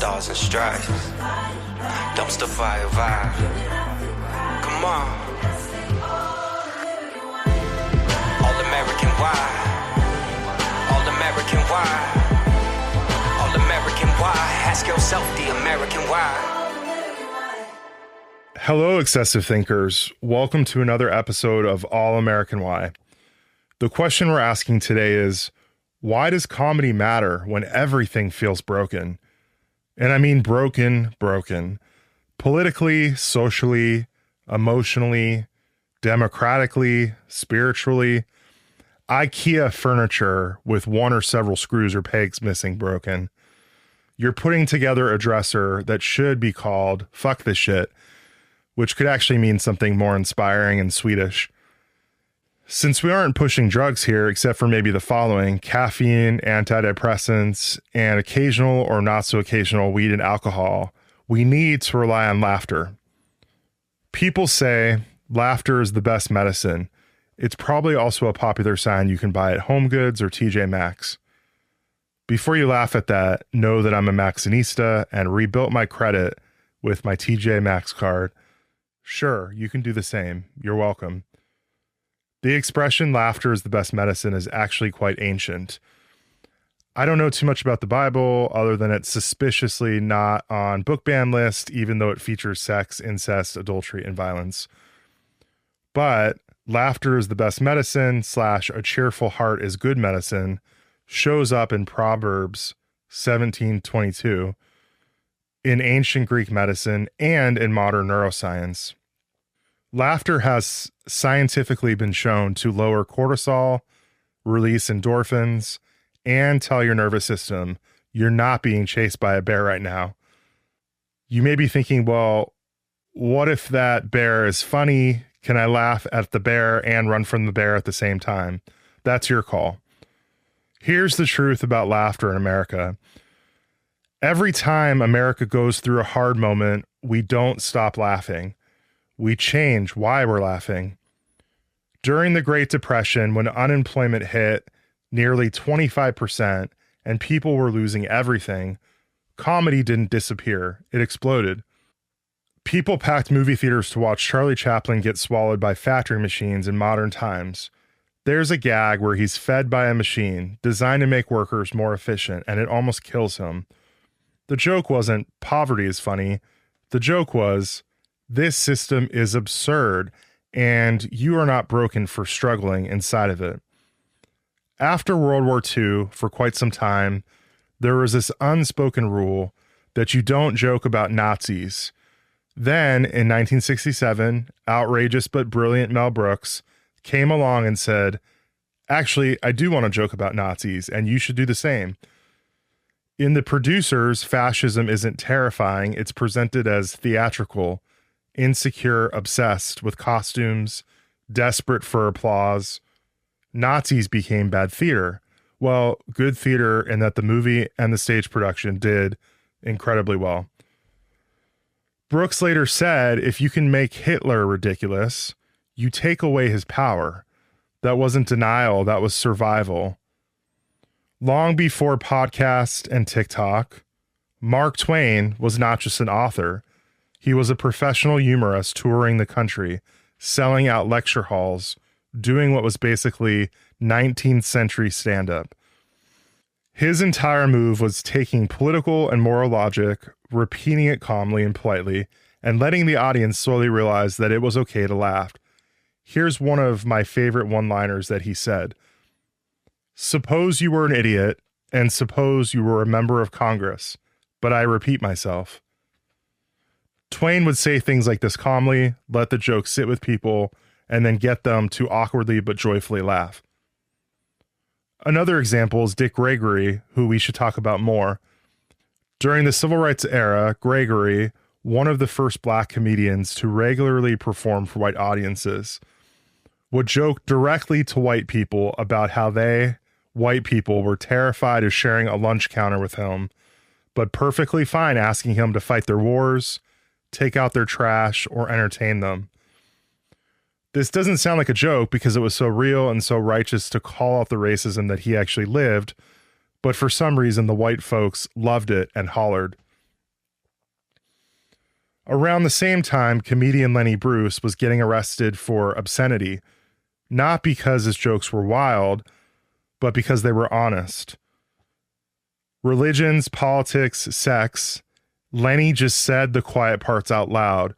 stars and stripes. Dumpster fire vibe. Come on. All American why? All American why? All American why? Ask yourself the American why. Hello, excessive thinkers. Welcome to another episode of All American Why. The question we're asking today is, why does comedy matter when everything feels broken? And I mean broken. Politically, socially, emotionally, democratically, spiritually. IKEA furniture with one or several screws or pegs missing broken. You're putting together a dresser that should be called Fuck This Shit, which could actually mean something more inspiring and Swedish. Since we aren't pushing drugs here, except for maybe the following: caffeine, antidepressants, and occasional or not so occasional weed and alcohol, we need to rely on laughter. People say laughter is the best medicine. It's probably also a popular sign you can buy at Home Goods or TJ Maxx. Before you laugh at that, know that I'm a Maxxinista and rebuilt my credit with my TJ Maxx card. Sure, you can do the same. You're welcome. The expression laughter is the best medicine is actually quite ancient. I don't know too much about the Bible other than it's suspiciously not on book ban list, even though it features sex, incest, adultery, and violence. But laughter is the best medicine / a cheerful heart is good medicine shows up in Proverbs 17:22, in ancient Greek medicine, and in modern neuroscience. Laughter has scientifically been shown to lower cortisol, release endorphins, and tell your nervous system you're not being chased by a bear right now. You may be thinking, well, what if that bear is funny? Can I laugh at the bear and run from the bear at the same time? That's your call. Here's the truth about laughter in America. Every time America goes through a hard moment, we don't stop laughing. We change why we're laughing. During the Great Depression, when unemployment hit nearly 25% and people were losing everything, comedy didn't disappear. It exploded. People packed movie theaters to watch Charlie Chaplin get swallowed by factory machines in modern times. There's a gag where he's fed by a machine designed to make workers more efficient, and it almost kills him. The joke wasn't poverty is funny. The joke was, this system is absurd, and you are not broken for struggling inside of it. After World War II, for quite some time, there was this unspoken rule that you don't joke about Nazis. Then, in 1967, outrageous but brilliant Mel Brooks came along and said, actually, I do want to joke about Nazis, and you should do the same. In The Producers, fascism isn't terrifying, it's presented as theatrical, insecure, obsessed with costumes, desperate for applause. Nazis became bad theater. Well, good theater in that the movie and the stage production did incredibly well. Brooks later said, if you can make Hitler ridiculous, you take away his power. That wasn't denial, that was survival. Long before podcast and TikTok, Mark Twain was not just an author. He was a professional humorist touring the country, selling out lecture halls, doing what was basically 19th century stand-up. His entire move was taking political and moral logic, repeating it calmly and politely, and letting the audience slowly realize that it was okay to laugh. Here's one of my favorite one-liners that he said. Suppose you were an idiot, and suppose you were a member of Congress, but I repeat myself. Twain would say things like this calmly, let the joke sit with people, and then get them to awkwardly but joyfully laugh. Another example is Dick Gregory, who we should talk about more. During the Civil Rights era, Gregory, one of the first black comedians to regularly perform for white audiences, would joke directly to white people about how they, white people, were terrified of sharing a lunch counter with him, but perfectly fine asking him to fight their wars, take out their trash, or entertain them. This doesn't sound like a joke because it was so real and so righteous to call out the racism that he actually lived, but for some reason the white folks loved it and hollered. Around the same time, comedian Lenny Bruce was getting arrested for obscenity, not because his jokes were wild, but because they were honest. Religions, politics, sex, Lenny just said the quiet parts out loud.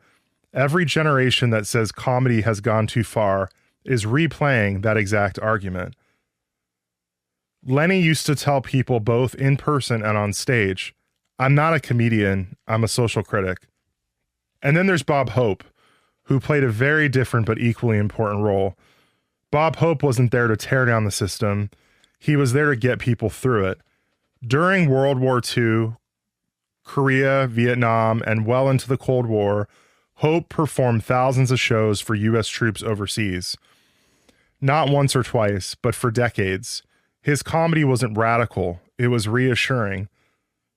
Every generation that says comedy has gone too far is replaying that exact argument. Lenny used to tell people both in person and on stage, "I'm not a comedian, I'm a social critic." And then there's Bob Hope, who played a very different but equally important role. Bob Hope wasn't there to tear down the system. He was there to get people through it. During World War II, Korea, Vietnam, and well into the Cold War, Hope performed thousands of shows for U.S. troops overseas. Not once or twice, but for decades. His comedy wasn't radical, it was reassuring.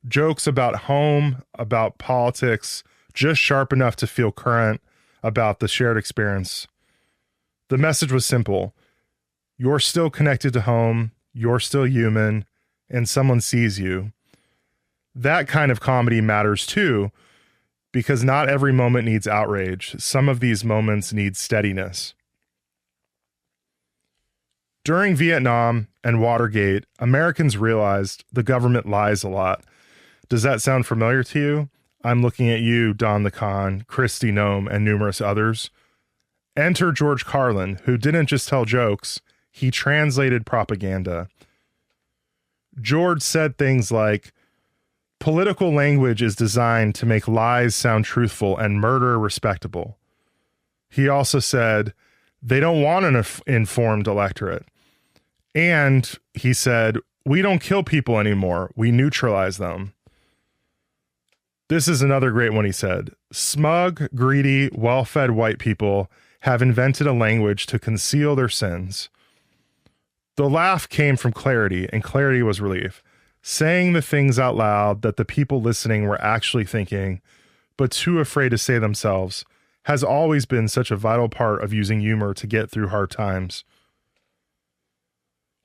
Jokes about home, about politics, just sharp enough to feel current about the shared experience. The message was simple. You're still connected to home, you're still human, and someone sees you. That kind of comedy matters too, because not every moment needs outrage. Some of these moments need steadiness. During Vietnam and Watergate, Americans realized the government lies a lot. Does that sound familiar to you? I'm looking at you, Don the Con, Christy Nome, and numerous others. Enter George Carlin, who didn't just tell jokes, he translated propaganda. George said things like, political language is designed to make lies sound truthful and murder respectable. He also said, they don't want an informed electorate. And he said, we don't kill people anymore, we neutralize them. This is another great one he said. Smug, greedy, well-fed white people have invented a language to conceal their sins. The laugh came from clarity, and clarity was relief. Saying the things out loud that the people listening were actually thinking, but too afraid to say themselves, has always been such a vital part of using humor to get through hard times.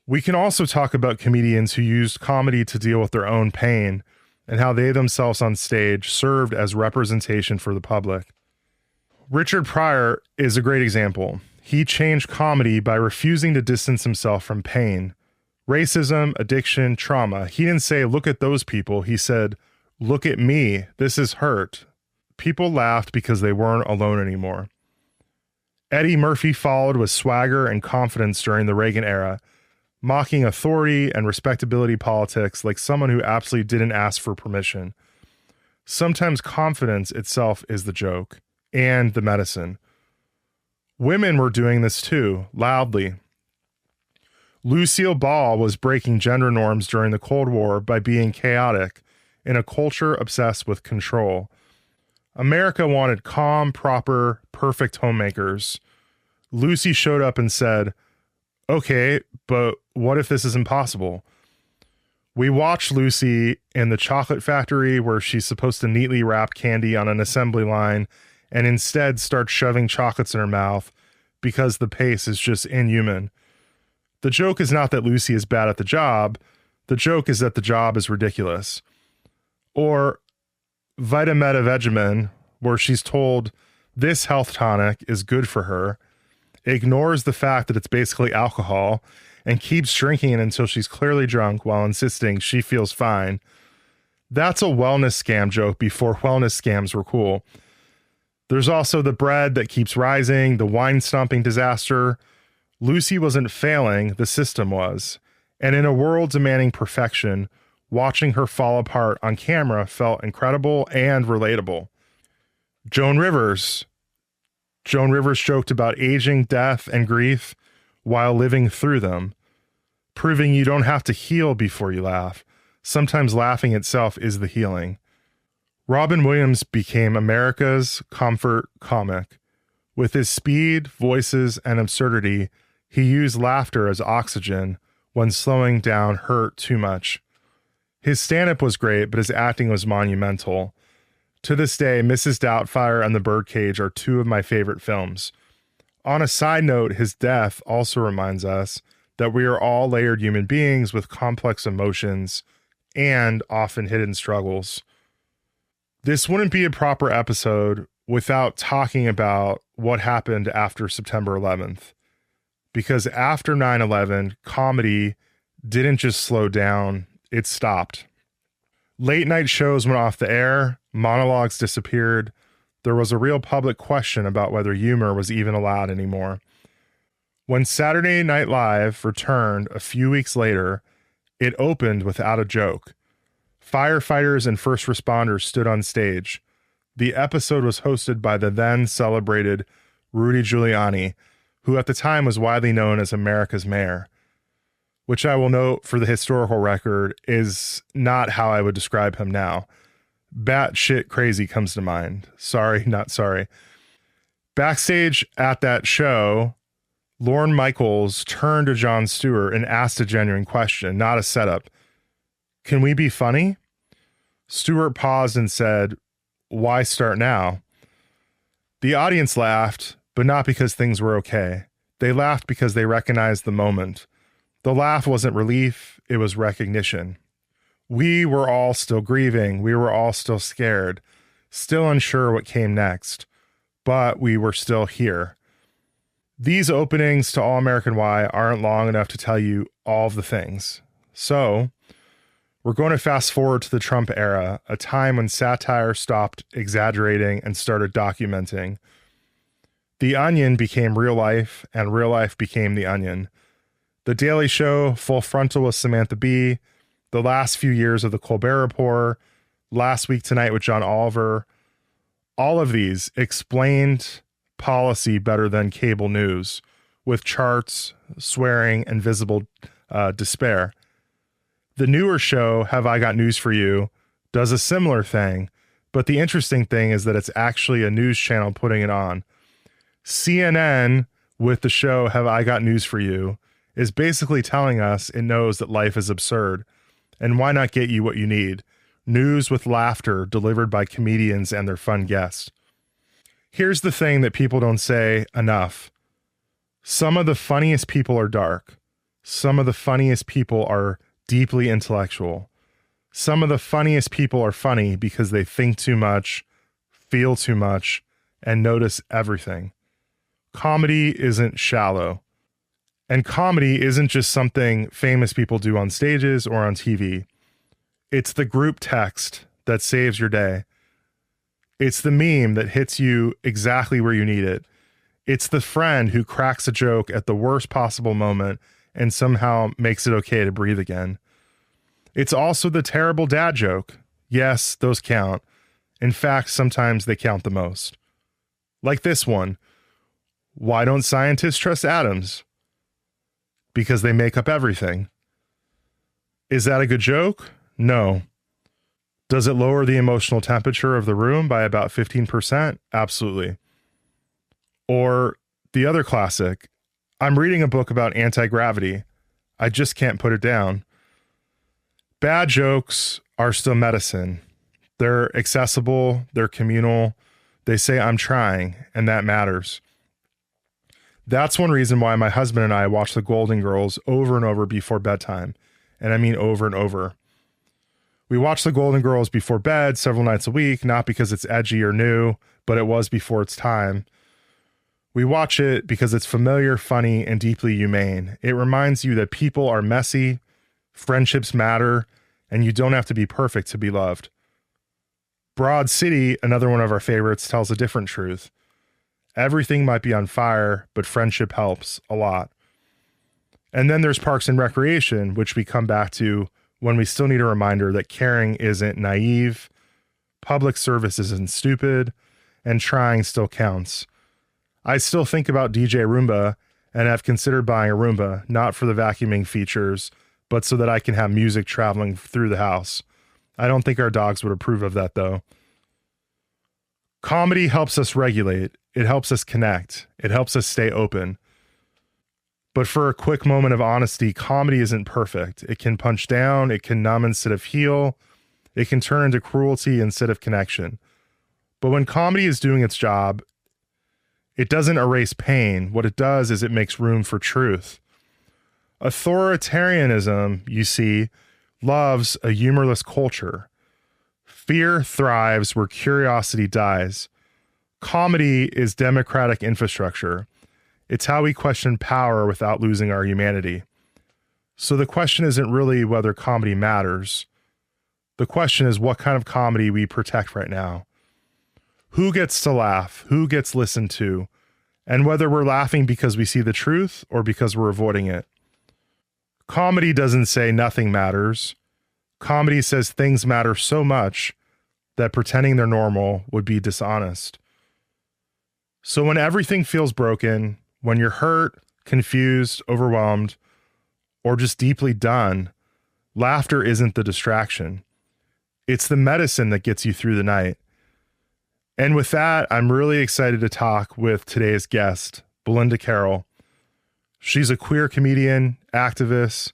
We can also talk about comedians who used comedy to deal with their own pain and how they themselves on stage served as representation for the public. Richard Pryor is a great example. He changed comedy by refusing to distance himself from pain. Racism, addiction, trauma. He didn't say, look at those people. He said, look at me. This is hurt. People laughed because they weren't alone anymore. Eddie Murphy followed with swagger and confidence during the Reagan era, mocking authority and respectability politics like someone who absolutely didn't ask for permission. Sometimes confidence itself is the joke and the medicine. Women were doing this too, loudly. Lucille Ball was breaking gender norms during the Cold War by being chaotic in a culture obsessed with control. America wanted calm, proper, perfect homemakers. Lucy showed up and said, okay, but what if this is impossible? We watched Lucy in the chocolate factory where she's supposed to neatly wrap candy on an assembly line and instead start shoving chocolates in her mouth because the pace is just inhuman. The joke is not that Lucy is bad at the job. The joke is that the job is ridiculous. Or Vitametavegamin, where she's told this health tonic is good for her, ignores the fact that it's basically alcohol, and keeps drinking it until she's clearly drunk while insisting she feels fine. That's a wellness scam joke before wellness scams were cool. There's also the bread that keeps rising, the wine stomping disaster. Lucy wasn't failing, the system was. And in a world demanding perfection, watching her fall apart on camera felt incredible and relatable. Joan Rivers joked about aging, death, and grief while living through them, proving you don't have to heal before you laugh. Sometimes laughing itself is the healing. Robin Williams became America's comfort comic. With his speed, voices, and absurdity, he used laughter as oxygen when slowing down hurt too much. His stand-up was great, but his acting was monumental. To this day, Mrs. Doubtfire and The Birdcage are two of my favorite films. On a side note, his death also reminds us that we are all layered human beings with complex emotions and often hidden struggles. This wouldn't be a proper episode without talking about what happened after September 11th. Because after 9/11, comedy didn't just slow down, it stopped. Late night shows went off the air, monologues disappeared. There was a real public question about whether humor was even allowed anymore. When Saturday Night Live returned a few weeks later, it opened without a joke. Firefighters and first responders stood on stage. The episode was hosted by the then celebrated Rudy Giuliani, who at the time was widely known as America's mayor, which I will note for the historical record is not how I would describe him now. Batshit crazy comes to mind. Sorry, not sorry. Backstage at that show, Lorne Michaels turned to Jon Stewart and asked a genuine question, not a setup. Can we be funny? Stewart paused and said, "Why start now?" The audience laughed, but not because things were okay. They laughed because they recognized the moment. The laugh wasn't relief, it was recognition. We were all still grieving. We were all still scared, still unsure what came next, but we were still here. These openings to All American Why aren't long enough to tell you all of the things. So, we're going to fast forward to the Trump era, a time when satire stopped exaggerating and started documenting. The Onion became real life, and real life became The Onion. The Daily Show, Full Frontal with Samantha Bee, the last few years of the Colbert Report, Last Week Tonight with John Oliver, all of these explained policy better than cable news, with charts, swearing, and visible despair. The newer show, Have I Got News for You, does a similar thing, but the interesting thing is that it's actually a news channel putting it on. CNN, with the show Have I Got News for You, is basically telling us it knows that life is absurd, and why not get you what you need? News with laughter delivered by comedians and their fun guests. Here's the thing that people don't say enough. Some of the funniest people are dark. Some of the funniest people are deeply intellectual. Some of the funniest people are funny because they think too much, feel too much, and notice everything. Comedy isn't shallow. And comedy isn't just something famous people do on stages or on TV. It's the group text that saves your day. It's the meme that hits you exactly where you need it. It's the friend who cracks a joke at the worst possible moment and somehow makes it okay to breathe again. It's also the terrible dad joke. Yes, those count. In fact, sometimes they count the most. Like this one. Why don't scientists trust atoms? Because they make up everything. Is that a good joke? No. Does it lower the emotional temperature of the room by about 15%? Absolutely. Or the other classic, I'm reading a book about anti-gravity. I just can't put it down. Bad jokes are still medicine. They're accessible, they're communal. They say I'm trying, and that matters. That's one reason why my husband and I watch The Golden Girls over and over before bedtime. And I mean over and over. We watch The Golden Girls before bed several nights a week, not because it's edgy or new, but it was before its time. We watch it because it's familiar, funny, and deeply humane. It reminds you that people are messy, friendships matter, and you don't have to be perfect to be loved. Broad City, another one of our favorites, tells a different truth. Everything might be on fire, but friendship helps a lot. And then there's Parks and Recreation, which we come back to when we still need a reminder that caring isn't naive, public service isn't stupid, and trying still counts. I still think about DJ Roomba and have considered buying a Roomba, not for the vacuuming features, but so that I can have music traveling through the house. I don't think our dogs would approve of that, though. Comedy helps us regulate. It helps us connect. It helps us stay open. But for a quick moment of honesty, comedy isn't perfect. It can punch down. It can numb instead of heal. It can turn into cruelty instead of connection. But when comedy is doing its job, it doesn't erase pain. What it does is it makes room for truth. Authoritarianism, you see, loves a humorless culture. Fear thrives where curiosity dies. Comedy is democratic infrastructure. It's how we question power without losing our humanity. So the question isn't really whether comedy matters. The question is what kind of comedy we protect right now. Who gets to laugh? Who gets listened to? And whether we're laughing because we see the truth or because we're avoiding it. Comedy doesn't say nothing matters. Comedy says things matter so much that pretending they're normal would be dishonest. So when everything feels broken, when you're hurt, confused, overwhelmed, or just deeply done, laughter isn't the distraction. It's the medicine that gets you through the night. And with that, I'm really excited to talk with today's guest, Belinda Carroll. She's a queer comedian, activist,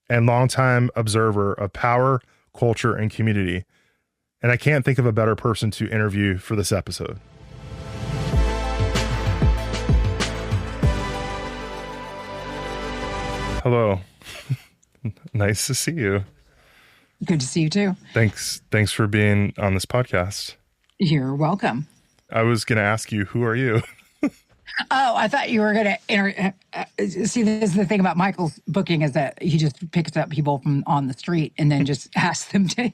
and longtime observer of power, culture, and community. And I can't think of a better person to interview for this episode. Hello. Nice to see you. Good to see you too. Thanks for being on this podcast. You're welcome. I was going to ask you, who are you? Oh, I thought you were going to see, this is the thing about Michael's booking is that he just picks up people from on the street and then just asks them to.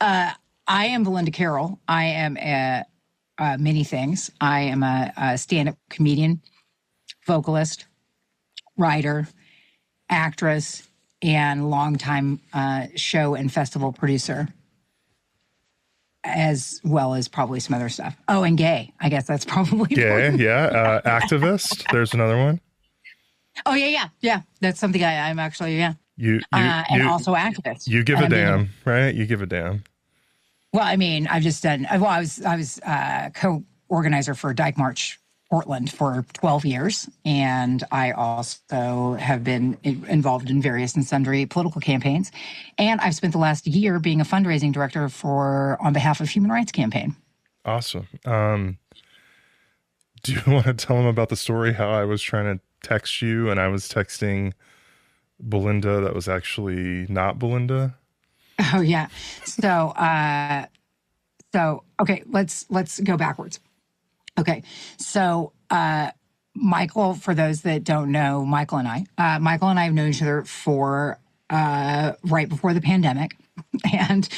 I am Belinda Carroll. I am many things. I am a stand-up comedian, vocalist, writer, actress, and longtime show and festival producer, as well as probably some other stuff. Oh, and gay. I guess that's probably gay. Yeah. Activist. There's another one. Oh, yeah. That's something I'm actually, yeah. And also activist. You give a damn, right? You give a damn. Well, I mean, I've just done, well, I was co-organizer for Dyke March Portland for 12 years. And I also have been involved in various and sundry political campaigns. And I've spent the last year being a fundraising director on behalf of Human Rights Campaign. Awesome. Do you want to tell them about the story, how I was trying to text you and I was texting Belinda that was actually not Belinda? Oh, yeah. So okay, let's go backwards. Okay, so Michael, for those that don't know, Michael and I have known each other for right before the pandemic, and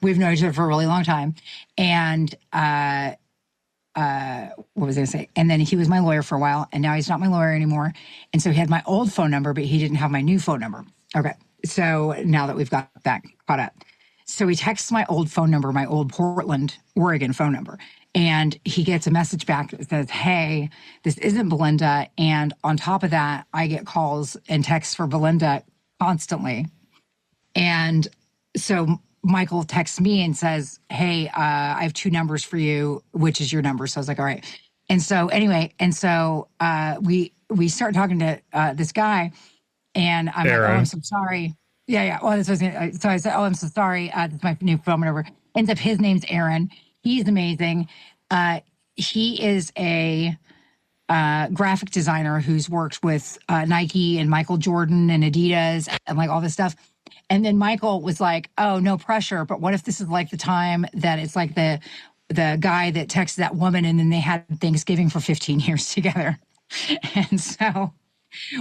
we've known each other for a really long time. And what was I going to say? And then he was my lawyer for a while, and now he's not my lawyer anymore. And so he had my old phone number, but he didn't have my new phone number. Okay, so now that we've got that caught up. So he texts my old phone number, my old Portland, Oregon phone number. And he gets a message back that says, hey, this isn't Belinda. And on top of that, I get calls and texts for Belinda constantly. And so Michael texts me and says, hey, I have two numbers for you. Which is your number? So I was like, all right. And so anyway, we start talking to this guy. And I'm Aaron. like, oh, I'm so sorry. Yeah. Well, so I said, oh, I'm so sorry. This is my new phone number. Ends up his name's Aaron. He's amazing. He is a graphic designer who's worked with Nike and Michael Jordan and Adidas and like all this stuff. And then Michael was like, oh, no pressure. But what if this is like the time that it's like the guy that texted that woman and then they had Thanksgiving for 15 years together. And so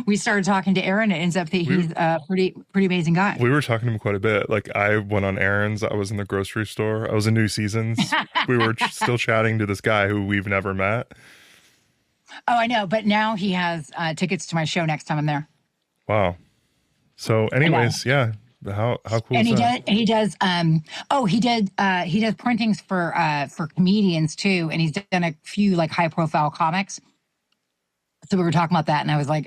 we started talking to Aaron. It ends up that he's a pretty amazing guy. We were talking to him quite a bit. Like I went on errands. I was in the grocery store. I was in New Seasons. We were still chatting to this guy who we've never met. Oh, I know. But now he has tickets to my show next time I'm there. Wow. So anyways, yeah. How cool and is that? He does printings for comedians too. And he's done a few like high profile comics. So we were talking about that, and I was like,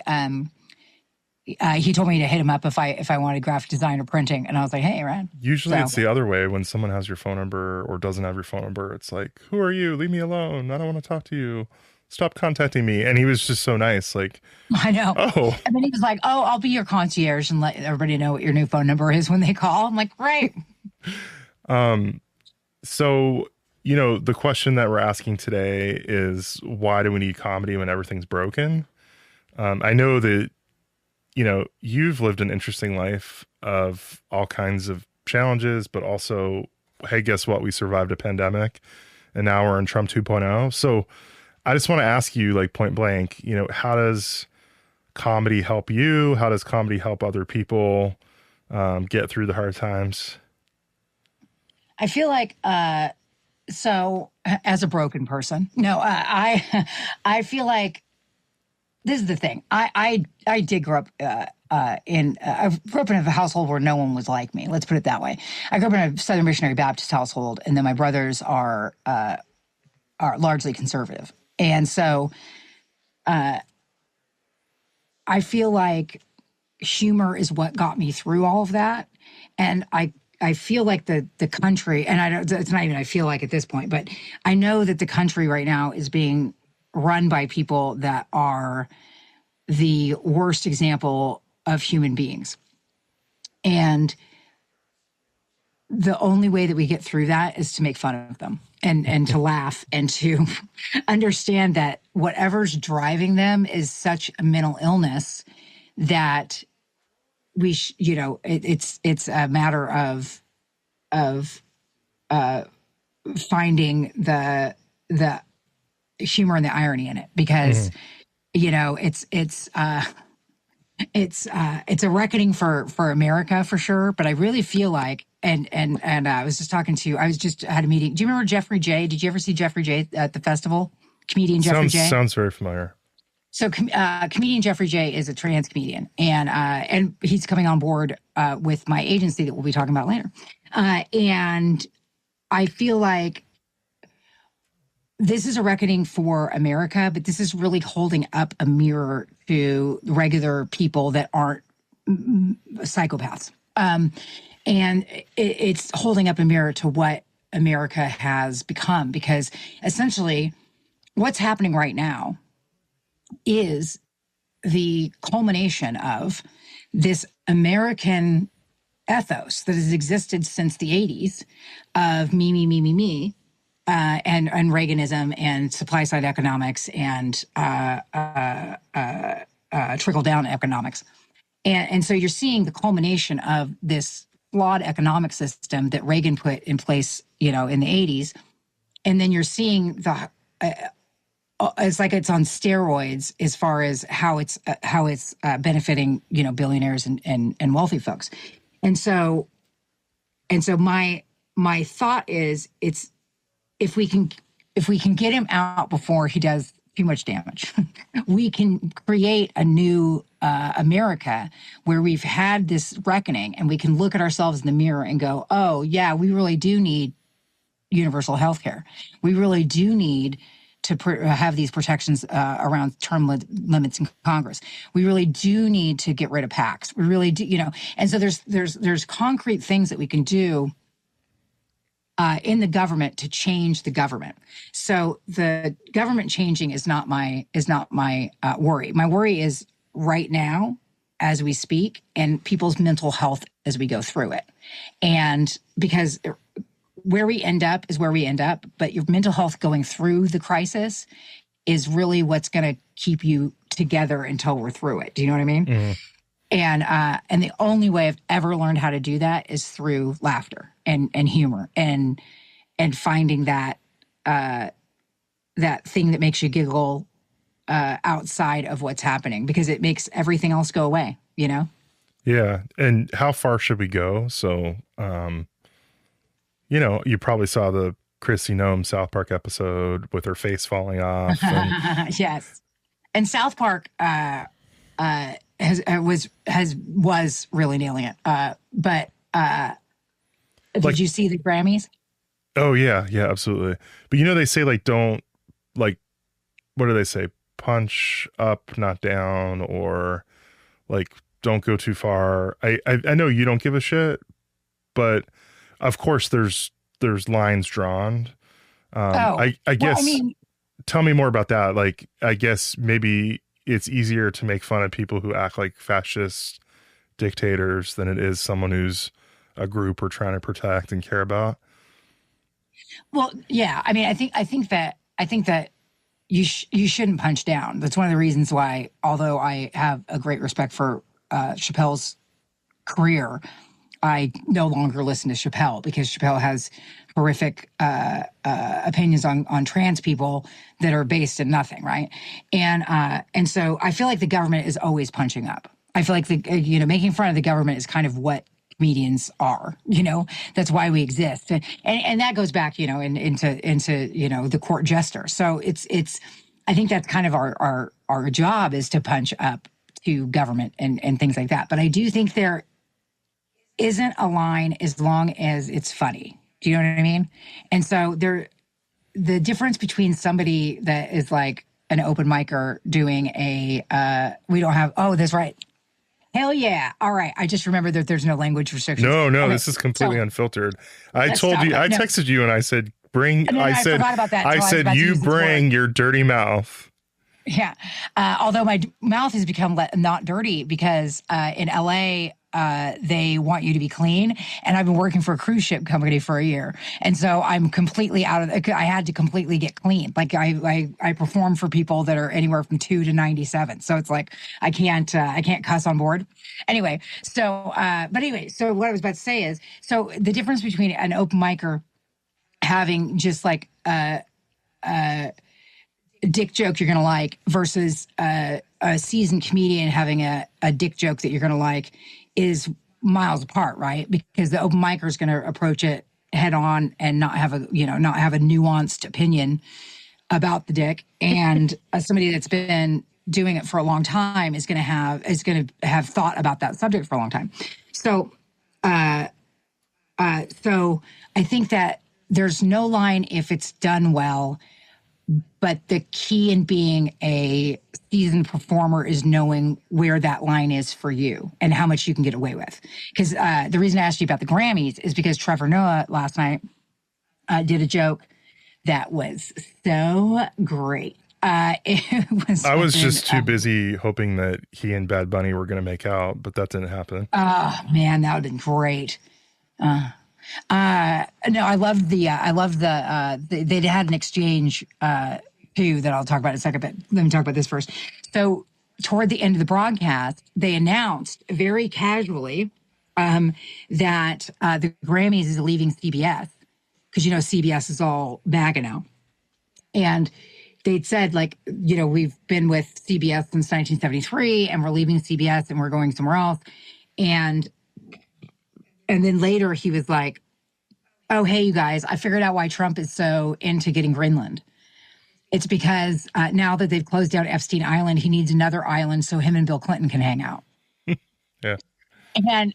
he told me to hit him up if I wanted graphic design or printing, and I was like, hey, Ryan. Usually it's the other way. When someone has your phone number or doesn't have your phone number, it's like, who are you? Leave me alone. I don't want to talk to you. Stop contacting me. And he was just so nice. Like, I know. Oh. And then he was like, oh, I'll be your concierge and let everybody know what your new phone number is when they call. I'm like, great. So, you know, the question that we're asking today is, why do we need comedy when everything's broken? I know that, you know, you've lived an interesting life of all kinds of challenges, but also, hey, guess what? We survived a pandemic and now we're in Trump 2.0. So I just want to ask you, like, point blank, you know, how does comedy help you? How does comedy help other people get through the hard times? I feel like, so as a broken person, no, I feel like this is the thing. I did grow up I grew up in a household where no one was like me. Let's put it that way. I grew up in a Southern Missionary Baptist household, and then my brothers are largely conservative, and so I feel like humor is what got me through all of that, and I feel like the country, and I don't. It's not even I feel like at this point, but I know that the country right now is being run by people that are the worst example of human beings. And the only way that we get through that is to make fun of them and to laugh and to understand that whatever's driving them is such a mental illness that it's a matter of finding the humor and the irony in it, because it's a reckoning for America for sure. But I really feel like, and I was just had a meeting. Do you remember Jeffrey J? Did you ever see Jeffrey J at the festival? Comedian Jeffrey J. Sounds very familiar. So comedian Jeffrey J is a trans comedian, and he's coming on board with my agency that we'll be talking about later. And I feel like this is a reckoning for America, but this is really holding up a mirror to regular people that aren't psychopaths. And it's holding up a mirror to what America has become, because essentially what's happening right now is the culmination of this American ethos that has existed since the 80s of me, me, me, me, me. And Reaganism and supply side economics and trickle down economics. And so you're seeing the culmination of this flawed economic system that Reagan put in place, in the 80s. And then you're seeing it's like it's on steroids as far as how it's benefiting, billionaires and wealthy folks. And so my thought is if we can get him out before he does too much damage, we can create a new America where we've had this reckoning, and we can look at ourselves in the mirror and go, oh yeah, we really do need universal health care. We really do need to have these protections around term limits in Congress. We really do need to get rid of PACs. We really do, and so there's concrete things that we can do in the government to change the government. So the government changing is not my worry. My worry is right now, as we speak, and people's mental health as we go through it. And because where we end up is where we end up, but your mental health going through the crisis is really what's going to keep you together until we're through it. Do you know what I mean? Mm-hmm. And the only way I've ever learned how to do that is through laughter and humor and finding that thing that makes you giggle outside of what's happening, because it makes everything else go away, Yeah. And how far should we go? So, you probably saw the Chrissy Noem South Park episode with her face falling off. And yes. And South Park was really nailing it. But did you see the Grammys? Oh yeah, absolutely. But they say don't what do they say? Punch up, not down, or don't go too far. I know you don't give a shit, but of course there's lines drawn. I guess. Tell me more about that. I guess maybe it's easier to make fun of people who act like fascist dictators than it is someone who's a group we're trying to protect and care about. Well, yeah. I think that you shouldn't punch down. That's one of the reasons why, although I have a great respect for Chappelle's career, I no longer listen to Chappelle because Chappelle has horrific opinions on trans people that are based in nothing, right? And so I feel like the government is always punching up. I feel like making fun of the government is kind of what comedians are. That's why we exist, and that goes back, into the court jester. So it's I think that's kind of our job is to punch up to government and things like that. But I do think there isn't a line as long as it's funny. Do you know what I mean? And so the difference between somebody that is like an open micer doing we don't have, that's right. Hell yeah. All right. I just remembered that there's no language restrictions. No, Okay, this is completely unfiltered. I let's told stop you, it. I No. texted you and I said, I forgot about that I until I was said, about to you use this bring word. your dirty mouth. Yeah. Although my mouth has become not dirty because in LA, they want you to be clean. And I've been working for a cruise ship company for a year. And so I'm completely I had to completely get clean. Like I perform for people that are anywhere from 2 to 97. So it's like, I can't cuss on board. Anyway. So what I was about to say is, so the difference between an open micer having just like, dick joke you're going to like versus a seasoned comedian having a dick joke that you're going to like is miles apart, right? Because the open micer is going to approach it head on and not have a nuanced opinion about the dick. And somebody that's been doing it for a long time is going to have thought about that subject for a long time. So I think that there's no line if it's done well. But the key in being a seasoned performer is knowing where that line is for you and how much you can get away with. Because the reason I asked you about the Grammys is because Trevor Noah last night did a joke that was so great. I was just too busy hoping that he and Bad Bunny were going to make out, but that didn't happen. Oh man, that would have been great. No, I loved they had an exchange too that I'll talk about in a second, but let me talk about this first. So toward the end of the broadcast, they announced very casually that the Grammys is leaving CBS because CBS is all MAGA now. And they'd said, like, we've been with CBS since 1973 and we're leaving CBS and we're going somewhere else. And then later he was like, oh, hey, you guys, I figured out why Trump is so into getting Greenland. It's because now that they've closed down Epstein Island, he needs another island so him and Bill Clinton can hang out. Yeah. And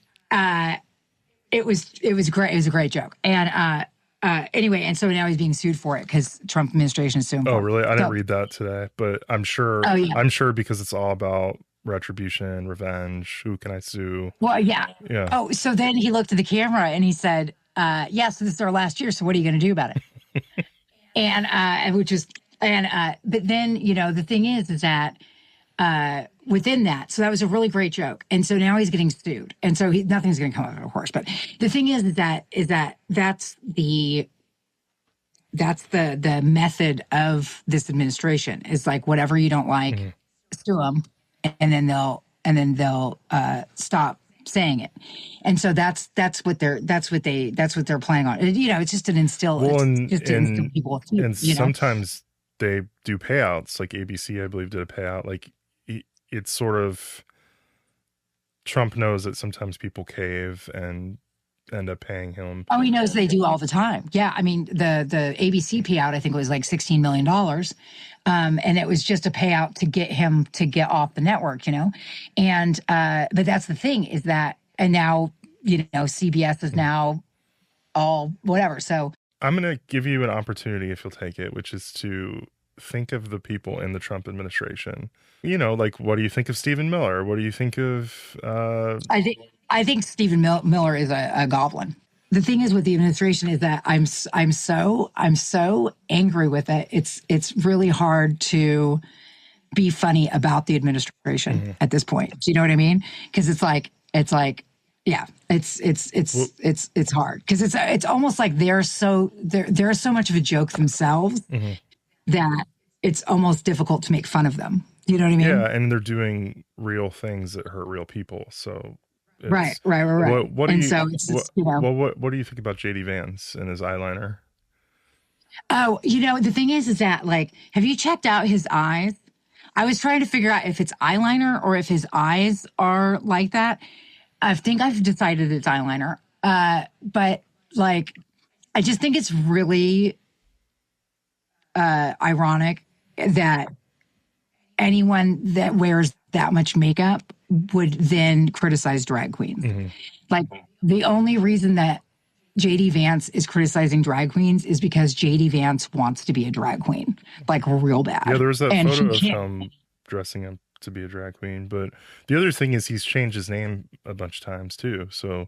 it was great. It was a great joke. And anyway, and so now he's being sued for it because Trump administration is suing. Oh, really? I didn't read that today, but I'm sure. Oh, yeah. I'm sure because it's all about retribution, revenge. Who can I sue? Well, yeah. Yeah. Oh, so then he looked at the camera and he said, yeah, so this is our last year. So what are you going to do about it? But then, the thing is that within that, so that was a really great joke. And so now he's getting sued. And so nothing's going to come of it, of course. But the thing is that that's the method of this administration is like, whatever you don't like, sue them. And then they'll stop saying it. And so that's what they're playing on. It's just an instill. Well, to instill people. And sometimes they do payouts, like ABC, I believe, did a payout. Like it's sort of, Trump knows that sometimes people cave and end up paying him. Oh, he knows they do all the time. Yeah, I mean the ABC payout, I think it was like $16 million, and it was just a payout to get him to get off the network, And but that's the thing is that, and now CBS is now all whatever. So I'm going to give you an opportunity if you'll take it, which is to think of the people in the Trump administration. Like, what do you think of Stephen Miller? What do you think of? I think Stephen Miller is a goblin. The thing is with the administration is that I'm so angry with it. It's really hard to be funny about the administration at this point. Do you know what I mean? Because it's like yeah, it's hard because it's almost like they're so much of a joke themselves that it's almost difficult to make fun of them. You know what I mean? Yeah, and they're doing real things that hurt real people. So It's Right. what do And you so it's what just, you know. what do you think about JD Vance and his eyeliner? Oh, you know, the thing is that, like, have you checked out his eyes? I was trying to figure out if it's eyeliner or if his eyes are like that. I think I've decided it's eyeliner. But like, I just think it's really ironic that anyone that wears that much makeup would then criticize drag queens. Mm-hmm. Like, the only reason that JD Vance is criticizing drag queens is because JD Vance wants to be a drag queen, like real bad. Yeah, there was that and photo he of can't. him dressing up to be a drag queen. But the other thing is he's changed his name a bunch of times too. So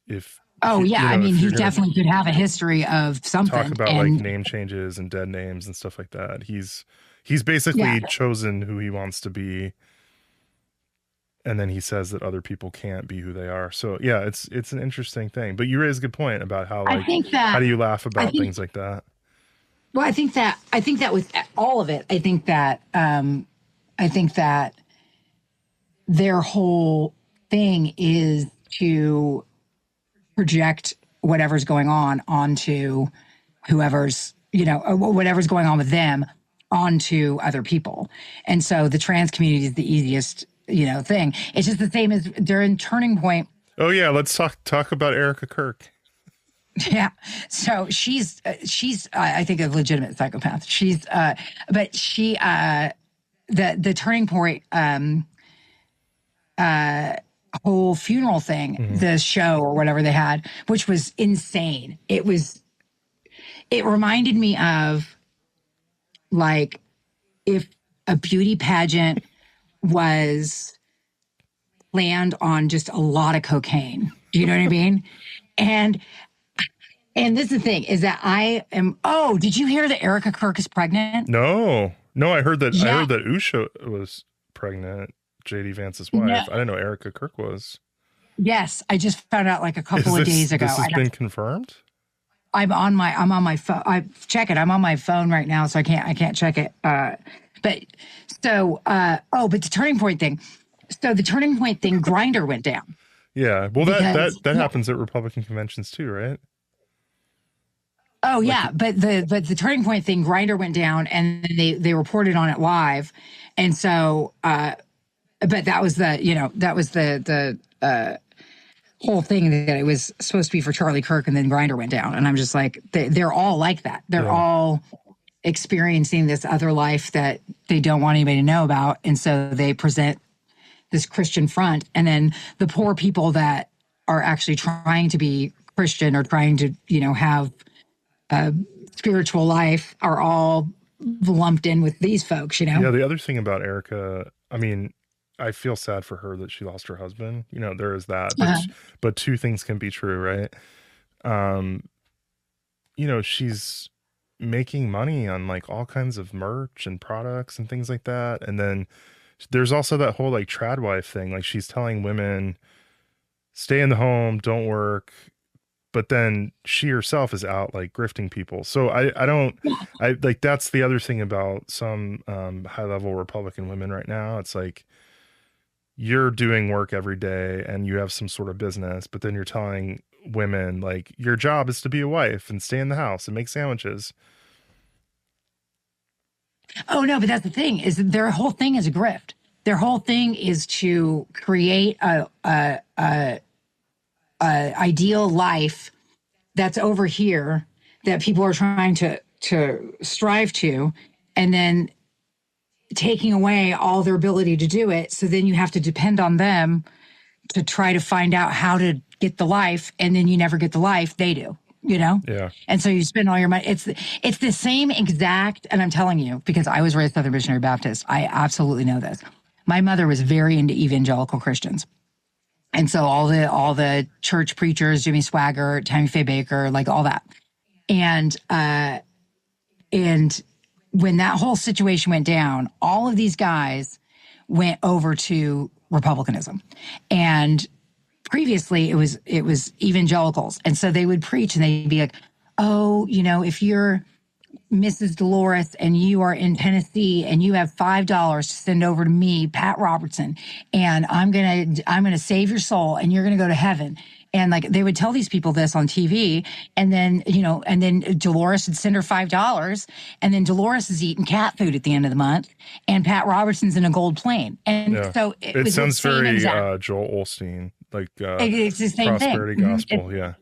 if Oh yeah, I mean, if he you're gonna definitely could have a history of talk something. about like And name changes and dead names and stuff like that, he's yeah, basically chosen who he wants to be, and then he says that other people can't be who they are. So yeah, it's an interesting thing. But you raise a good point about how, I like, think how that do you laugh I about think things like that? well, I think that with all of it, I think that their whole thing is to project whatever's going on onto whoever's, you know, whatever's going on with them onto other people. And so the trans community is the easiest, you know, thing. It's just the same as during Turning Point. Oh yeah, let's talk about Erica Kirk. Yeah. So she's I think a legitimate psychopath. But she the Turning Point whole funeral thing, Mm-hmm. the show or whatever they had, which was insane. It reminded me of, like, if a beauty pageant was planned on just a lot of cocaine. Do you know what I mean? And this is the thing, is that did you hear that Erica Kirk is pregnant? No, I heard that Yeah. Usha was pregnant, JD Vance's No. wife. I didn't know Erica Kirk was. Yes, I just found out like a couple of days ago. This has been confirmed? I'm on my phone. I check it. I'm on my phone right now, so I can't check it. But the Turning Point thing. So the Turning Point thing, Grinder went down. Yeah. Well, Because, that happens at Republican conventions too, right? oh Like, yeah, but the Turning Point thing, Grinder went down, and then they reported on it live, and so but that was the whole thing, that it was supposed to be for Charlie Kirk, and then Grinder went down, and I'm just like, they're all like that. They're Yeah. all experiencing this other life that they don't want anybody to know about, and so they present this Christian front, and then the poor people that are actually trying to be Christian or trying to, you know, have a spiritual life are all lumped in with these folks, you know? Yeah, the other thing about Erica, I mean, I feel sad for her that she lost her husband. You know, there is that. But two things can be true, right? You know, she's making money on like all kinds of merch and products and things like that. And then there's also that whole like trad wife thing. Like, she's telling women, stay in the home, don't work. But then she herself is out like grifting people. So I like, that's the other thing about some high level Republican women right now. It's like, you're doing work every day and you have some sort of business, but then you're telling women, like, your job is to be a wife and stay in the house and make sandwiches. Oh no, but that's the thing, is that their whole thing is a grift. Their whole thing is to create a ideal life that's over here that people are trying to strive to, and then taking away all their ability to do it. So then you have to depend on them to try to find out how to get the life, and then you never get the life they do, you know? Yeah. And so you spend all your money. It's the same exact, and I'm telling you, because I was raised Southern Missionary Baptist, I absolutely know this. My mother was very into evangelical Christians. And so all the church preachers, Jimmy Swaggart, Tammy Faye Baker, like all that. And when that whole situation went down, all of these guys went over to Republicanism. And previously it was evangelicals. And so they would preach and they'd be like, oh, you know, if you're Mrs. Dolores, and you are in Tennessee, and you have $5 to send over to me, Pat Robertson, and I'm gonna save your soul, and you're gonna go to heaven. And like they would tell these people this on TV, and then and then Dolores would send her $5, and then Dolores is eating cat food at the end of the month, and Pat Robertson's in a gold plane, and so it was sounds the same very exact, Joel Osteen, like it's the same prosperity thing. gospel. Yeah.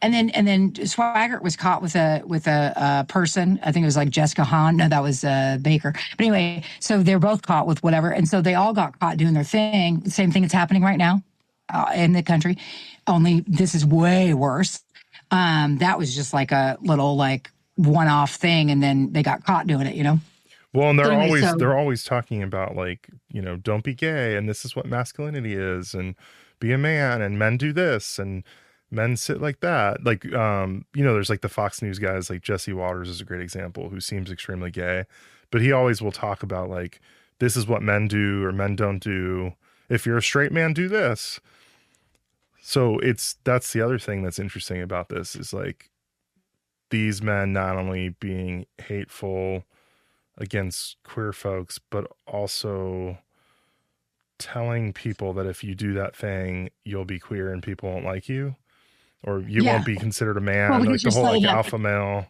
And then Swaggart was caught with a person. I think it was like Jessica Hahn. No, that was Baker. But anyway, so they're both caught with whatever, and so they all got caught doing their thing. The same thing that's happening right now in the country. Only this is way worse. That was just like a little like one-off thing, and then they got caught doing it. Well, and Anyway, they're always talking about like, don't be gay, and this is what masculinity is, and be a man, and men do this, and men sit like that. Like, there's like the Fox News guys, like Jesse Waters is a great example, who seems extremely gay, but he always will talk about like, this is what men do or men don't do. If you're a straight man, do this. So that's the other thing that's interesting about this is like these men not only being hateful against queer folks, but also telling people that if you do that thing, you'll be queer and people won't like you, or you won't be considered a man. Well, like the whole like alpha male.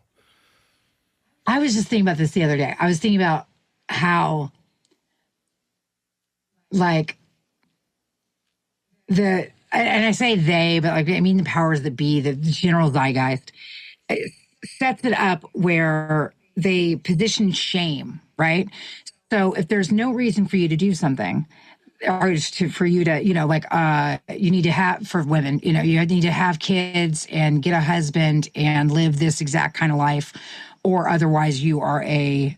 I was just thinking about this the other day. I was thinking about how like and I say they, but like I mean the powers that be, the general zeitgeist, it sets it up where they position shame, right? So if there's no reason for you to do something, or for you to, you need to have, for women, you need to have kids and get a husband and live this exact kind of life, or otherwise you are a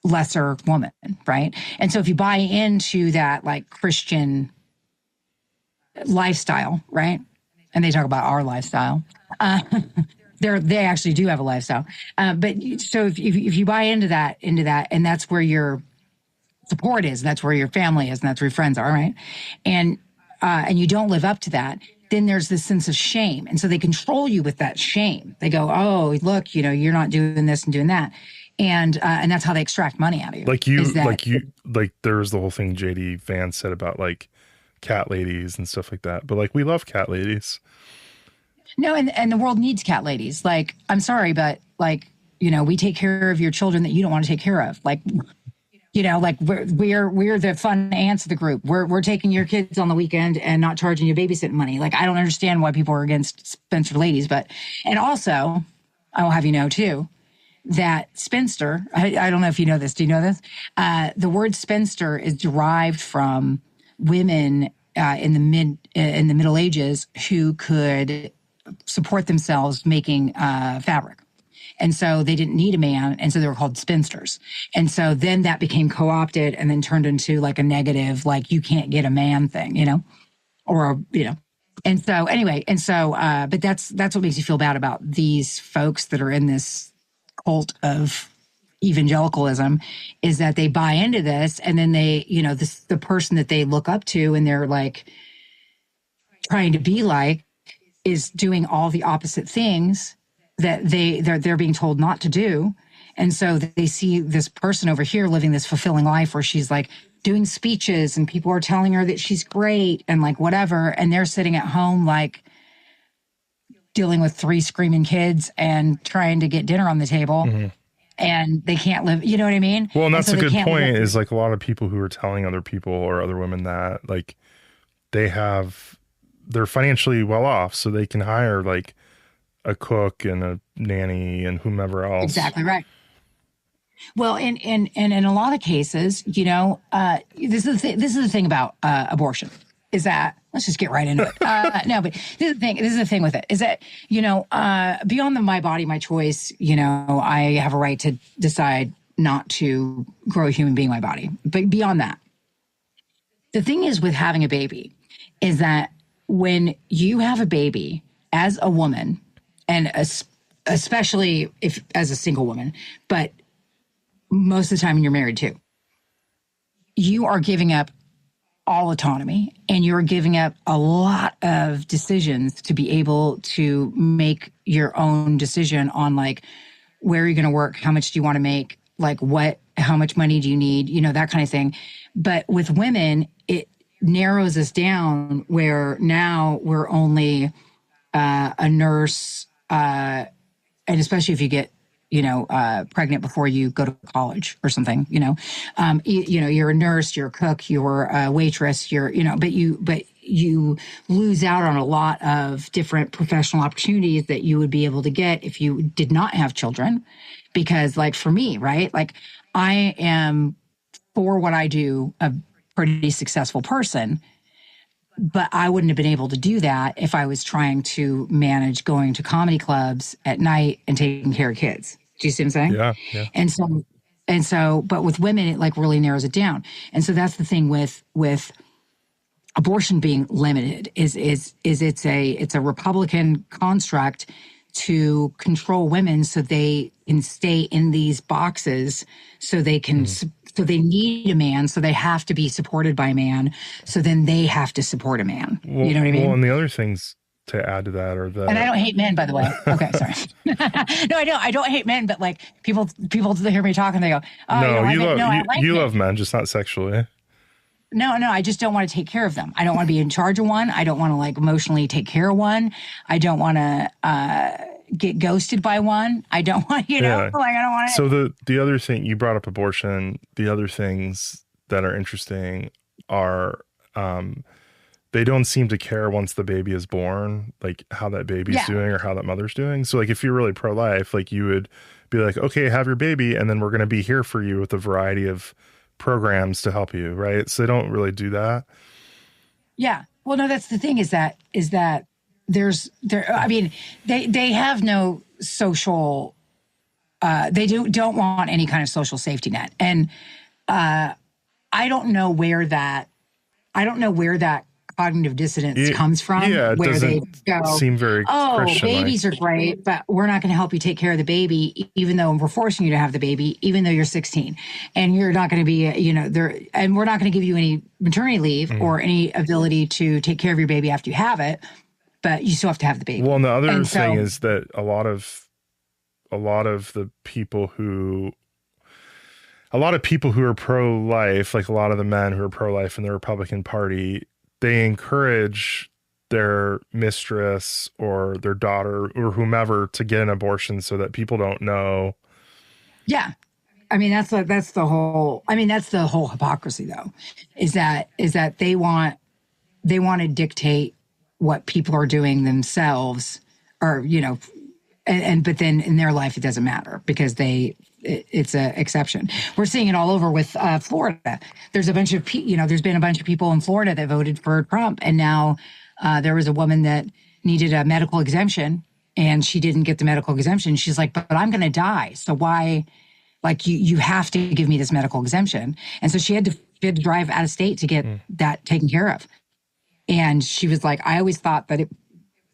lesser woman, right? And so if you buy into that like Christian lifestyle, right? And they talk about our lifestyle. They actually do have a lifestyle. But so if you buy into that, and that's where your support is, and that's where your family is, and that's where your friends are, right? And you don't live up to that, then there's this sense of shame. And so they control you with that shame. They go, oh, look, you're not doing this and doing that. And that's how they extract money out of you. Like there's the whole thing JD Vance said about like cat ladies and stuff like that. But like, we love cat ladies. No, and the world needs cat ladies. Like, I'm sorry, but like, we take care of your children that you don't want to take care of. Like, like we're the fun aunts of the group. We're taking your kids on the weekend and not charging you babysitting money. Like, I don't understand why people are against spinster ladies, and also I will have you know too, that spinster, I don't know if you know this. Do you know this? The word spinster is derived from women in the Middle Ages who could support themselves making fabric. And so they didn't need a man. And so they were called spinsters. And so then that became co-opted and then turned into like a negative, like you can't get a man thing, And so anyway, but that's what makes you feel bad about these folks that are in this cult of evangelicalism, is that they buy into this, and then they, the person that they look up to and they're like trying to be like is doing all the opposite things that they're being told not to do. And so they see this person over here living this fulfilling life where she's like doing speeches and people are telling her that she's great and like whatever, and they're sitting at home like dealing with 3 screaming kids and trying to get dinner on the table. Mm-hmm. And they can't live, you know what I mean? Well, and that's a good point, is like a lot of people who are telling other people or other women that like they're financially well off, so they can hire like a cook and a nanny and whomever else. Exactly right. Well, and in a lot of cases, this is the thing about abortion, is that, let's just get right into it. No, but this is the thing with it, is that, beyond my body, my choice, I have a right to decide not to grow a human being in my body. But beyond that, the thing is with having a baby is that when you have a baby as a woman, and especially if as a single woman, but most of the time when you're married too, you are giving up all autonomy, and you're giving up a lot of decisions to be able to make your own decision on like where are you going to work? How much do you want to make? Like how much money do you need? That kind of thing. But with women, it narrows us down where now we're only a nurse, and especially if you get, pregnant before you go to college or something, you're a nurse, you're a cook, you're a waitress, but you lose out on a lot of different professional opportunities that you would be able to get if you did not have children. Because like for me, right? Like I am, for what I do, a pretty successful person, but I wouldn't have been able to do that if I was trying to manage going to comedy clubs at night and taking care of kids. Do you see what I'm saying? Yeah. Yeah. And so, but with women, it like really narrows it down. And so that's the thing with abortion being limited is it's a Republican construct to control women so they can stay in these boxes, so they can so they need a man, so they have to be supported by a man, so then they have to support a man. Well, you know what I mean? Well, and the other things to add to that are that, and I don't hate men, by the way. Okay, sorry. No, I don't hate men, but like people hear me talk and they go, "Oh, no, you men. love men, just not sexually." No, I just don't want to take care of them. I don't want to be in charge of one. I don't want to like emotionally take care of one. I don't want to get ghosted by one. I don't want, like I don't want to. So the other thing, you brought up abortion. The other things that are interesting are they don't seem to care once the baby is born, like how that baby's doing or how that mother's doing. So like if you're really pro-life, like you would be like, okay, have your baby, and then we're going to be here for you with a variety of programs to help you, right? So they don't really do that. Yeah. Well, no, that's the thing is that I mean, they have no social, they don't want any kind of social safety net. And I don't know where that cognitive dissonance comes from. Yeah, it where they go, seem very Christian-like. Babies are great, but we're not going to help you take care of the baby, even though we're forcing you to have the baby, even though you're 16, and you're not going to be, there, and we're not going to give you any maternity leave or any ability to take care of your baby after you have it, but you still have to have the baby. Well, and the other thing is that a lot of the people who are pro-life, like a lot of the men who are pro-life in the Republican Party, they encourage their mistress or their daughter or whomever to get an abortion so that people don't know. Yeah. I mean, that's the whole hypocrisy though, is that they want to dictate what people are doing themselves, or, but then in their life, it doesn't matter because it's an exception. We're seeing it all over with Florida. There's there's been a bunch of people in Florida that voted for Trump, and now there was a woman that needed a medical exemption, and she didn't get the medical exemption. She's like, but I'm going to die, so why? Like you have to give me this medical exemption, and so she had to drive out of state to get that taken care of. And she was like, I always thought that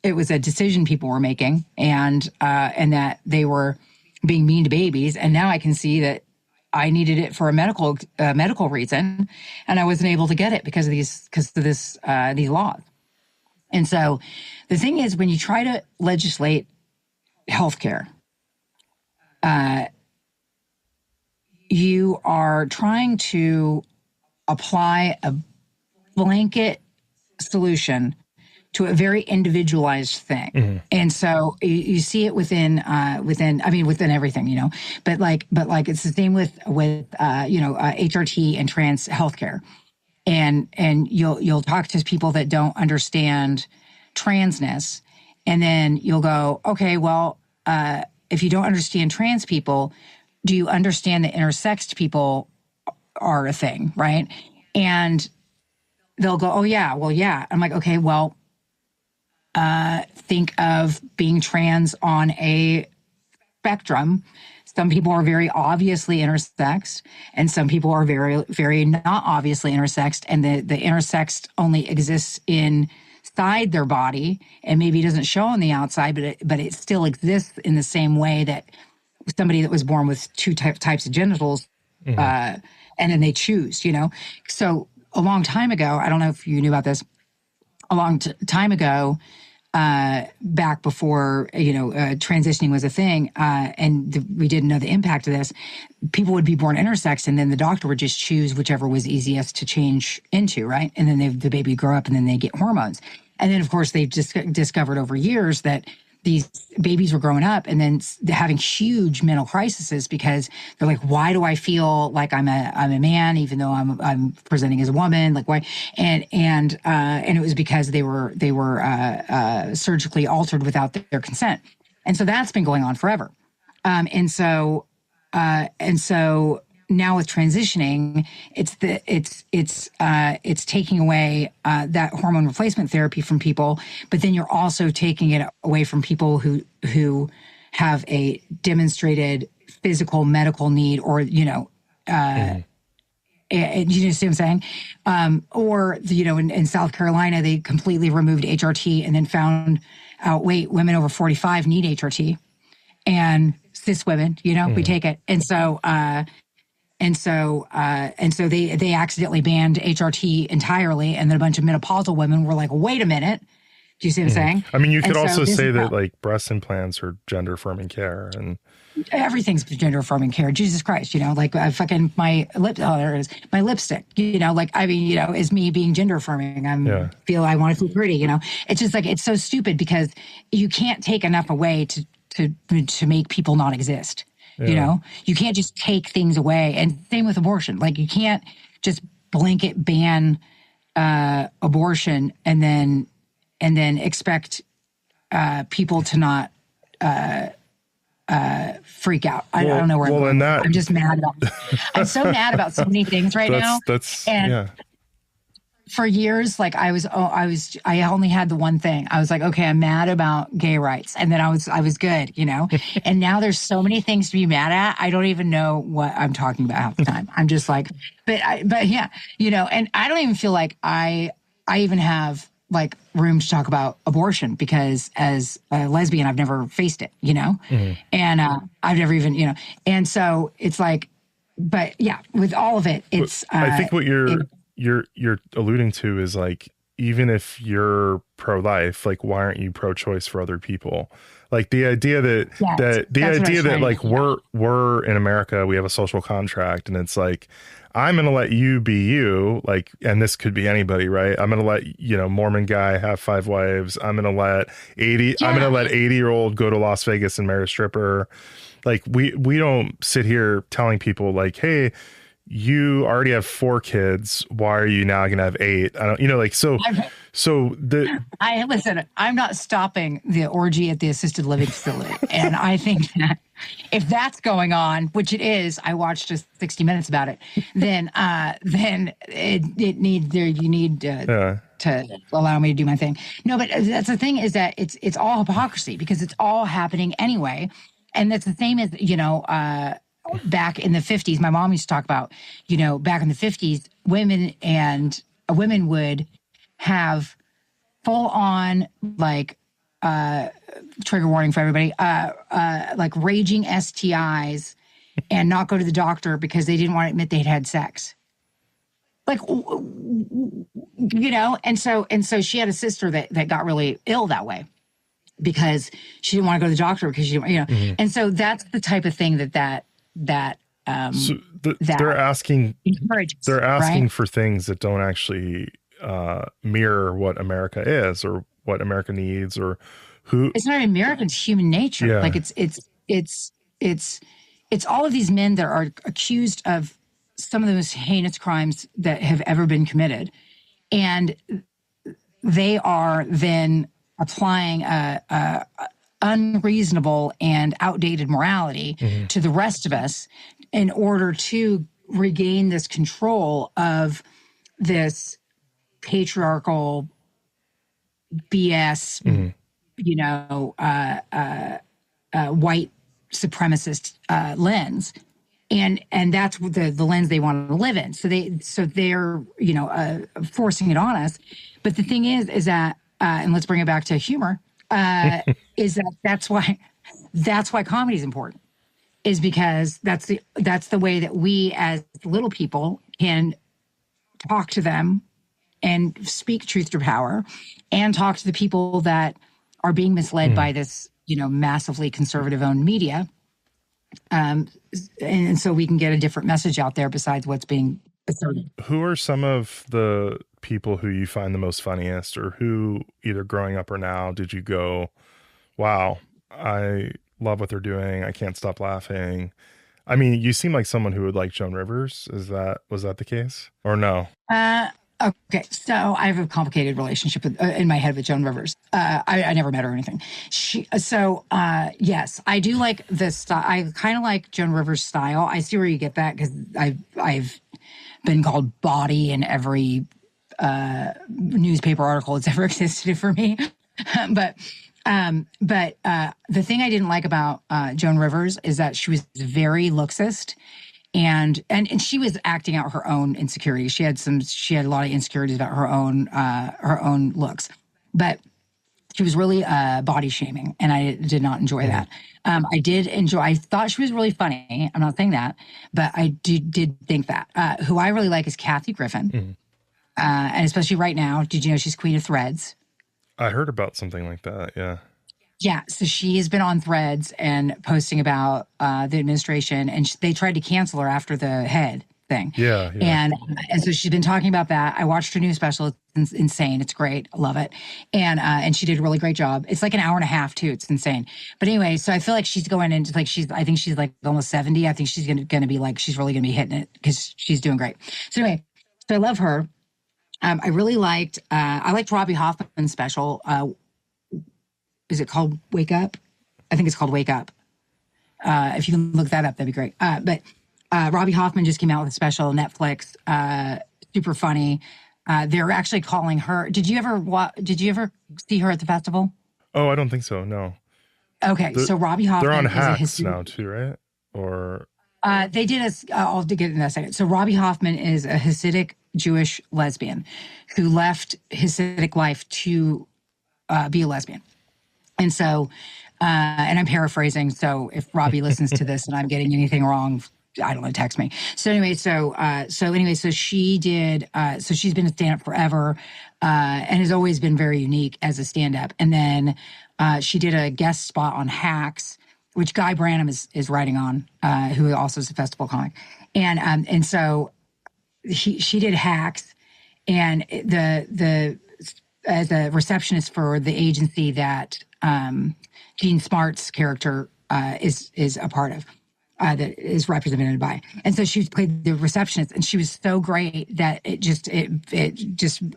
it was a decision people were making, and that they were being mean to babies. And now I can see that I needed it for a medical reason, and I wasn't able to get it because of these laws. And so the thing is, when you try to legislate healthcare, you are trying to apply a blanket solution to a very individualized thing. Mm-hmm. And so you see it within everything, but it's the same with HRT and trans healthcare. And you'll talk to people that don't understand transness, and then you'll go, okay, well, if you don't understand trans people, do you understand that intersexed people are a thing, right? And they'll go, oh yeah, well, yeah. I'm like, okay, well, think of being trans on a spectrum. Some people are very obviously intersexed, and some people are very, very not obviously intersexed, and the intersexed only exists inside their body and maybe doesn't show on the outside, but it still exists in the same way that somebody that was born with two types of genitals, and then they choose, So a long time ago, I don't know if you knew about this, a long time ago, back before, transitioning was a thing, and we didn't know the impact of this. People would be born intersex, and then the doctor would just choose whichever was easiest to change into, right? And then the baby would grow up, and then they get hormones. And then, of course, they've just discovered over years that these babies were growing up and then having huge mental crises because they're like, why do I feel like I'm a man even though I'm presenting as a woman? Like why? And it was because they were surgically altered without their consent. And so that's been going on forever. And so now with transitioning, it's taking away that hormone replacement therapy from people, but then you're also taking it away from people who have a demonstrated physical medical need, or you know see what I'm saying? Or in South Carolina, they completely removed HRT and then found out, wait, women over 45 need HRT, and cis women, we take it, and so they accidentally banned HRT entirely, and then a bunch of menopausal women were like, "Wait a minute, do you see what I'm saying?" I mean, you could also say that like breast implants are gender affirming care, and everything's gender affirming care. Jesus Christ, like fucking my lip. Oh, there it is. My lipstick. Is me being gender affirming. I want to feel pretty. It's just like it's so stupid because you can't take enough away to make people not exist. Yeah. You can't just take things away. And same with abortion. Like you can't just blanket ban abortion and then expect people to not freak out. I don't know where I'm going. I'm just mad about I'm so mad about so many things right now. For years, like I only had the one thing. I was like, okay, I'm mad about gay rights. And then I was good, and now there's so many things to be mad at. I don't even know what I'm talking about half the time. I'm just like, but yeah, and I don't even feel like I even have like room to talk about abortion because as a lesbian, I've never faced it, and I've never even, and so it's like, but yeah, with all of it, it's, I think what you're alluding to is like, even if you're pro-life, like why aren't you pro-choice for other people? Like the idea that like we're in America, we have a social contract, and it's like, I'm going to let you be you, like, and this could be anybody, right? I'm going to let, Mormon guy have 5 wives. I'm going to let 80-year-old go to Las Vegas and marry a stripper. Like we don't sit here telling people like, hey, you already have 4 kids. Why are you now going to have 8? I don't, listen, I'm not stopping the orgy at the assisted living facility. And I think that if that's going on, which it is, I watched just 60 Minutes about it, then you need to allow me to do my thing. No, but that's the thing, is that it's all hypocrisy because it's all happening anyway. And that's the same as, back in the 50s, my mom used to talk about, back in the 50s, women would have full on, like, trigger warning for everybody, like raging STIs and not go to the doctor because they didn't want to admit they'd had sex. Like, and so she had a sister that got really ill that way because she didn't want to go to the doctor because she didn't, and so that's the type of thing that they're asking right? for things that don't actually mirror what America is or what America needs or who. It's not American, it's human nature. Yeah. Like it's all of these men that are accused of some of the most heinous crimes that have ever been committed, and they are then applying a unreasonable and outdated morality to the rest of us in order to regain this control of this patriarchal BS, white supremacist lens. And that's the lens they want to live in. So they're forcing it on us. But the thing is that and let's bring it back to humor. Is that's why comedy is important, is because that's the way that we as little people can talk to them and speak truth to power and talk to the people that are being misled by this, massively conservative owned media. And so we can get a different message out there besides what's being asserted. Who are some of the people who you find the most funniest, or who either growing up or now did you go, wow, I love what they're doing, I can't stop laughing? I mean, you seem like someone who would like Joan Rivers. Was that the case or no? Okay, so I have a complicated relationship in my head with Joan Rivers. I never met her or anything. Yes, I do like this style. I kind of like Joan Rivers' style. I see where you get that because I've been called bawdy in every newspaper article that's ever existed for me. But the thing I didn't like about Joan Rivers is that she was very looksist. And she was acting out her own insecurities. She had a lot of insecurities about her own looks, but she was really body shaming, and I did not enjoy that. I thought she was really funny. I'm not saying that, but I did think that. Who I really like is Kathy Griffin, and especially right now. Did you know she's Queen of Threads? I heard about something like that. Yeah. Yeah, so she has been on Threads and posting about the administration, and they tried to cancel her after the head thing. Yeah. And so she's been talking about that. I watched her new special. It's insane. It's great. I love it. And she did a really great job. It's like an hour and a half too. It's insane. But anyway, so I feel like she's going into I think she's like almost 70. I think she's gonna be like, she's really gonna be hitting it because she's doing great. So anyway, so I love her. I really liked Robbie Hoffman's special. Is it called Wake Up? I think it's called Wake Up. If you can look that up, that'd be great. But Robbie Hoffman just came out with a special on Netflix, super funny. They're actually calling her. Did you ever see her at the festival? Oh, I don't think so. No. Okay, so Robbie Hoffman. They're on Hacks now too, right? Or they did I'll get in that second. So Robbie Hoffman is a Hasidic Jewish lesbian who left Hasidic life to be a lesbian. And so, and I'm paraphrasing. So if Robbie listens to this and I'm getting anything wrong, I don't know, text me. So anyway, so she did, so she's been a stand-up forever, and has always been very unique as a stand-up. And then she did a guest spot on Hacks, which Guy Branum is writing on, who also is a festival comic. And so she did Hacks, and as a receptionist for the agency that Gene Smart's character is a part of, that is represented by. And so she played the receptionist, and she was so great that it just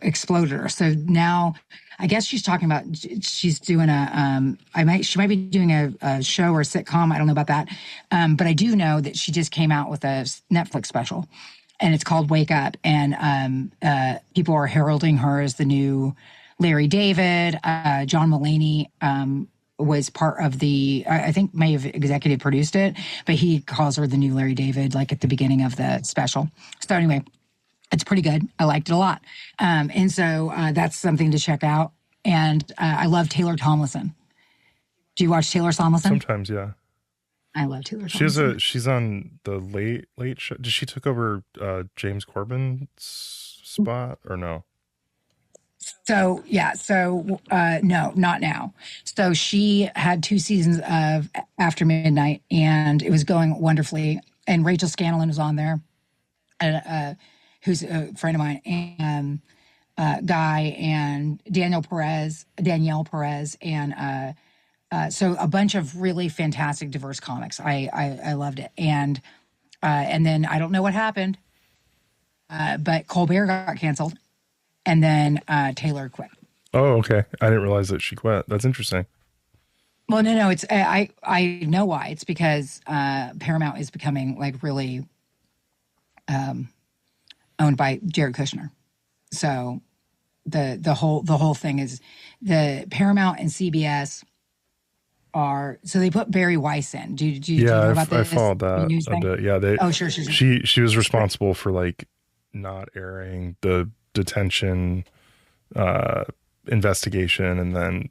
exploded her. So now I guess she's talking about, she's doing she might be doing a show or a sitcom. I don't know about that. But I do know that she just came out with a Netflix special, and it's called Wake Up. And people are heralding her as the new Larry David. John Mulaney was part of I think may have executive produced it, but he calls her the new Larry David, like at the beginning of the special. So anyway, it's pretty good. I liked it a lot. And so that's something to check out. And I love Taylor Tomlinson. Do you watch Taylor Tomlinson? Sometimes, yeah. I love Taylor Tomlinson. She's on the late show. Did she took over James Corbin's spot or no? So, yeah. So, no, not now. So she had 2 seasons of After Midnight, and it was going wonderfully. And Rachel Scanlon was on there, who's a friend of mine, and Guy and Danielle Perez, and so a bunch of really fantastic, diverse comics. I loved it. And then I don't know what happened, but Colbert got canceled. And then Taylor quit. Oh, okay. I didn't realize that she quit. That's interesting. Well, no. It's I know why. It's because Paramount is becoming like really owned by Jared Kushner. So the whole thing is the Paramount and CBS are, so they put Barry Weiss in. Do you know about this? I followed that a bit. Yeah, sure. She was responsible for like not airing the detention investigation, and then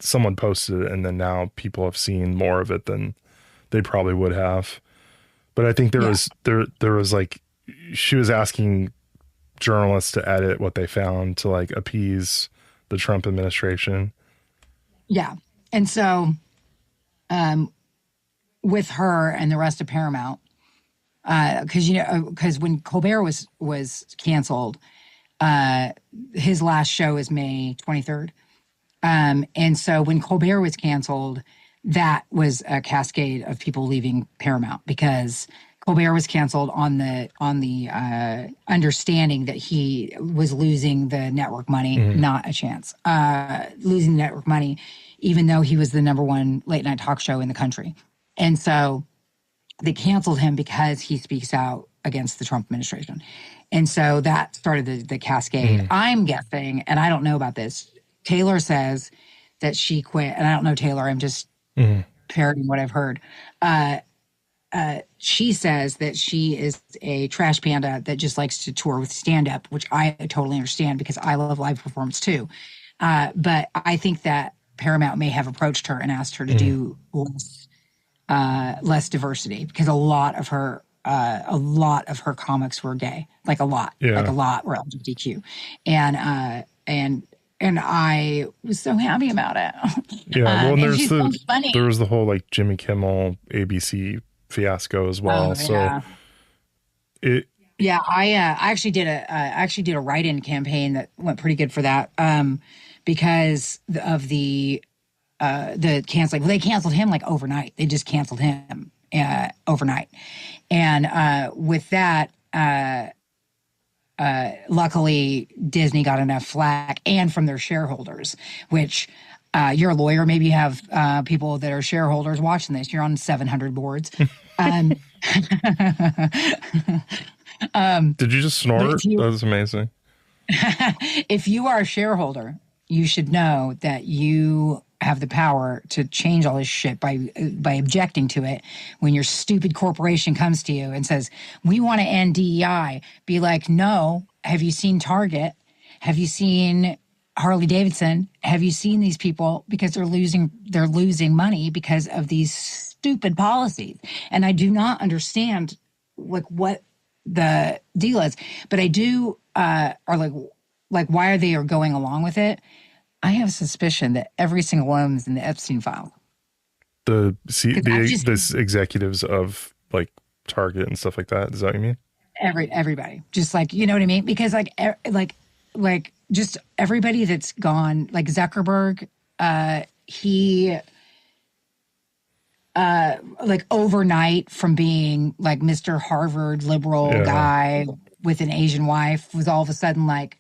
someone posted it, and then now people have seen more of it than they probably would have. But I think there was like, she was asking journalists to edit what they found to like appease the Trump administration. Yeah. And so with her and the rest of Paramount, because when Colbert was canceled, his last show is May 23rd. And so when Colbert was canceled, that was a cascade of people leaving Paramount because Colbert was canceled on the understanding that he was losing the network money. Not a chance. Losing the network money, even though he was the number one late night talk show in the country. And so they canceled him because he speaks out against the Trump administration. And so that started the cascade. I'm guessing, and I don't know about this, Taylor says that she quit, and I don't know Taylor, I'm just parroting what I've heard. She says that she is a trash panda that just likes to tour with stand-up, which I totally understand because I love live performance too. But I think that Paramount may have approached her and asked her to do less diversity because a lot of her comics were gay, like a lot were LGBTQ, and I was so happy about it. Yeah, well, and she's so funny. there was the whole like Jimmy Kimmel ABC fiasco as well. Yeah. So I actually did a write-in campaign that went pretty good for that because of the canceling. Well, they canceled him like overnight. They just canceled him overnight, and with that. Luckily, Disney got enough flack and from their shareholders, which you're a lawyer. Maybe you have people that are shareholders watching this. You're on 700 boards. Did you just snort? That was amazing. If you are a shareholder, you should know that you have the power to change all this shit by objecting to it. When your stupid corporation comes to you and says, we want to end DEI, be like, no, have you seen Target? Have you seen Harley Davidson? Have you seen these people? Because they're losing money because of these stupid policies. And I do not understand like what the deal is, but I do, or like why are they going along with it? I have a suspicion that every single one of them is in the Epstein file. The executives of like Target and stuff like that. Is that what you mean? Everybody, just like, you know what I mean? Because like just everybody that's gone, like Zuckerberg, he like overnight from being like Mr. Harvard liberal guy with an Asian wife was all of a sudden like,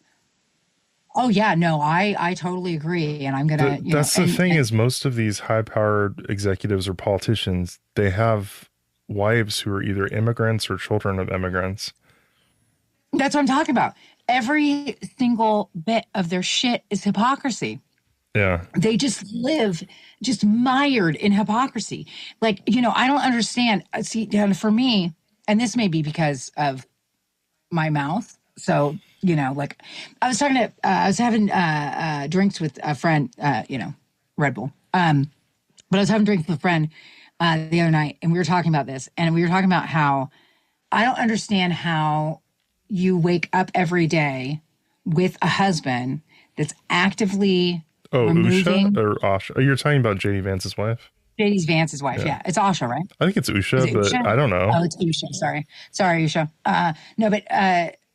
oh yeah, no, I totally agree, and I'm gonna. That's the thing is most of these high-powered executives or politicians, they have wives who are either immigrants or children of immigrants. That's what I'm talking about. Every single bit of their shit is hypocrisy. Yeah, they just live just mired in hypocrisy. Like I don't understand. See, for me, and this may be because of my mouth, so. Like I was having drinks with a friend, Red Bull. But I was having drinks with a friend the other night, and we were talking about this, and we were talking about how I don't understand how you wake up every day with a husband that's actively removing. Usha or Asha? Oh, you're talking about JD Vance's wife? JD Vance's wife, yeah. It's Asha, right? I think it's Usha, but Usha? I don't know. Oh, it's Usha. Sorry, Usha. No,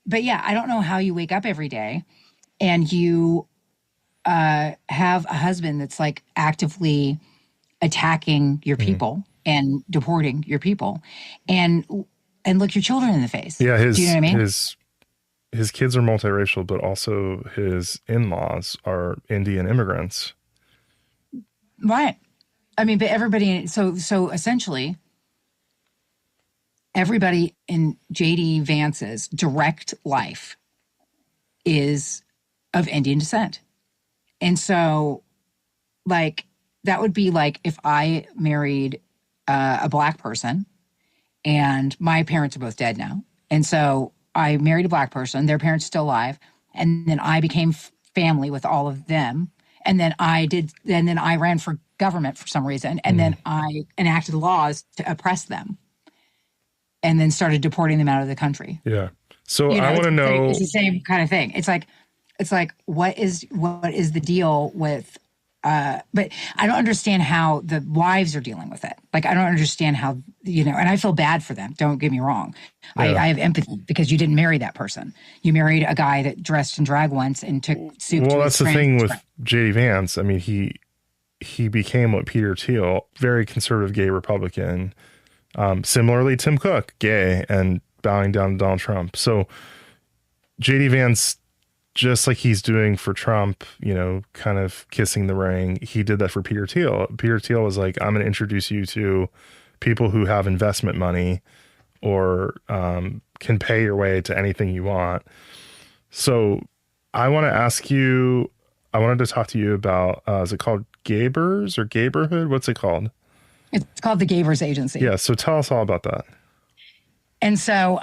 but yeah, I don't know how you wake up every day and you have a husband that's like actively attacking your people and deporting your people and look your children in the face. Yeah, do you know what I mean? His kids are multiracial, but also his in-laws are Indian immigrants. Right. I mean, but everybody, so essentially everybody in JD Vance's direct life is of Indian descent. And so, like, that would be like if I married a Black person and my parents are both dead now. And so I married a Black person, their parents still alive. And then I became family with all of them. And then I ran for government for some reason. And then I enacted laws to oppress them. And then started deporting them out of the country. Yeah. So I want to know. It's the same kind of thing. It's like what is the deal with but I don't understand how the wives are dealing with it. Like, I don't understand how, and I feel bad for them. Don't get me wrong. Yeah. I have empathy because you didn't marry that person. You married a guy that dressed in drag once and took soup to Well, his that's the thing with friends. JD Vance. I mean, he became what Peter Thiel, very conservative gay Republican. Similarly, Tim Cook, gay and bowing down to Donald Trump. So JD Vance, just like he's doing for Trump, kind of kissing the ring, he did that for Peter Thiel. Peter Thiel was like, I'm going to introduce you to people who have investment money or can pay your way to anything you want. So I wanted to talk to you about, is it called Gabers or Gaberhood? What's it called? It's called the Gavers Agency. Yeah. So tell us all about that. And so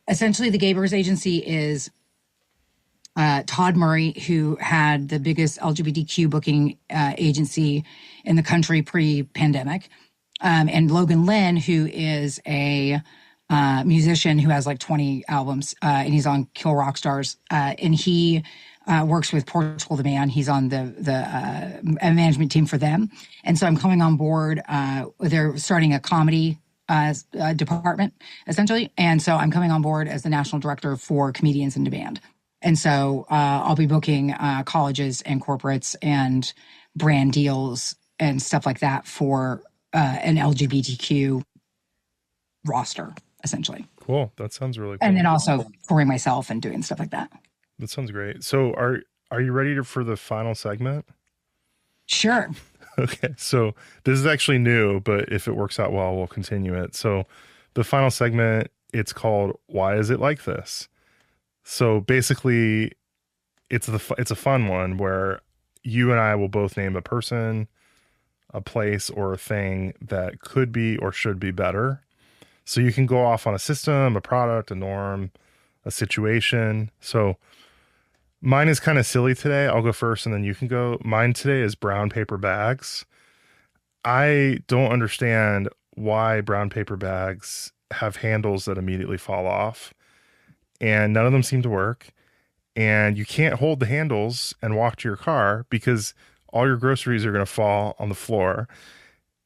essentially the Gavers Agency is Todd Murray, who had the biggest LGBTQ booking agency in the country pre-pandemic, and Logan Lynn, who is a musician who has like 20 albums, and he's on Kill Rock Stars, and he works with Portugal the Man. He's on the management team for them, and so I'm coming on board. They're starting a comedy department essentially, and so I'm coming on board as the national director for Comedians in Demand. And so I'll be booking colleges and corporates and brand deals and stuff like that for an LGBTQ roster, essentially. Cool. That sounds really cool. And then also touring myself and doing stuff like that. That sounds great. So are you ready for the final segment? Sure. Okay. So this is actually new, but if it works out well, we'll continue it. So the final segment, it's called Why Is It Like This? So basically, it's a fun one where you and I will both name a person, a place, or a thing that could be or should be better. So you can go off on a system, a product, a norm, a situation. So mine is kind of silly today. I'll go first and then you can go. Mine today is brown paper bags. I don't understand why brown paper bags have handles that immediately fall off. And none of them seem to work. And you can't hold the handles and walk to your car because all your groceries are going to fall on the floor.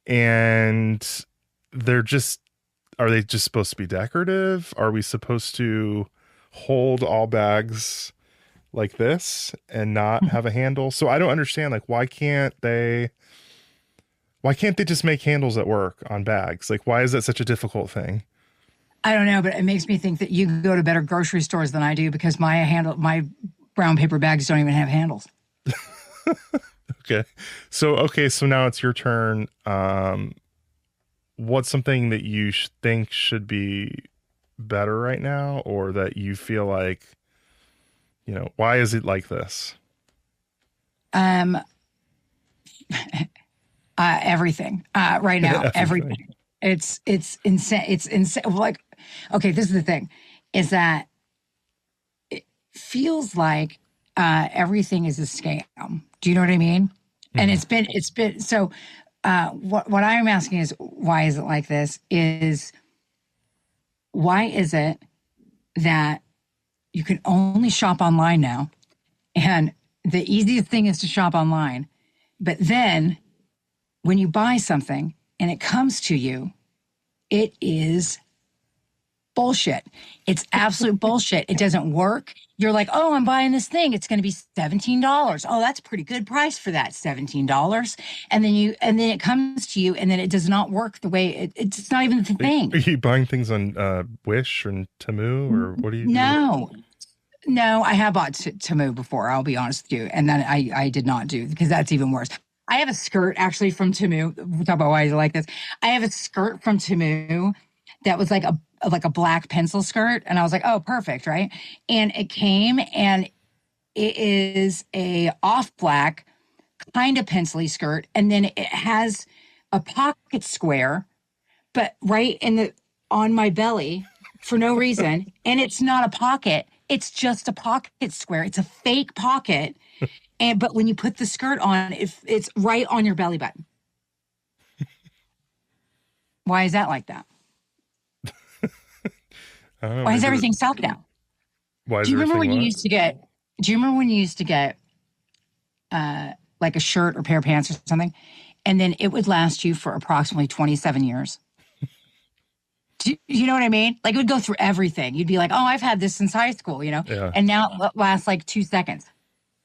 And are they just supposed to be decorative? Are we supposed to hold all bags like this and not have a handle? So I don't understand, like, why can't they just make handles that work on bags? Like, why is that such a difficult thing? I don't know, but it makes me think that you go to better grocery stores than I do because my brown paper bags don't even have handles. Okay. So now it's your turn. What's something that you think should be better right now, or that you feel like, why is it like this? Everything right now, everything. It's insane. It's insane. Like, okay, this is the thing, is that it feels like everything is a scam. Do you know what I mean? Mm-hmm. And it's been so. What I'm asking is, why is it like this? Why is it that you can only shop online now, and the easiest thing is to shop online, but then when you buy something and it comes to you, it is bullshit. It's absolute bullshit. It doesn't work. You're like, oh, I'm buying this thing. It's going to be $17. Oh, that's a pretty good price for that, $17. And then it comes to you, and then it does not work the way it's not even the thing. Are you buying things on Wish or Temu, or what do you? No, I have bought Temu before. I'll be honest with you, and then I did not do, because that's even worse. I have a skirt actually from Temu. We'll talk about why I like this. I have a skirt from Temu that was like a black pencil skirt, and I was like, oh, perfect, right? And it came, and it is a off black kind of pencil-y skirt, and then it has a pocket square, but right on my belly for no reason, and it's not a pocket. It's just a pocket square. It's a fake pocket. But when you put the skirt on, it's right on your belly button. Why is that like that? Why is everything soft now? Why is Do you remember when what? you used to get? Do you remember when you used to get like a shirt or pair of pants or something, and then it would last you for approximately 27 years. Do you know what I mean? Like it would go through everything. You'd be like, oh, I've had this since high school, Yeah. and now it lasts like 2 seconds.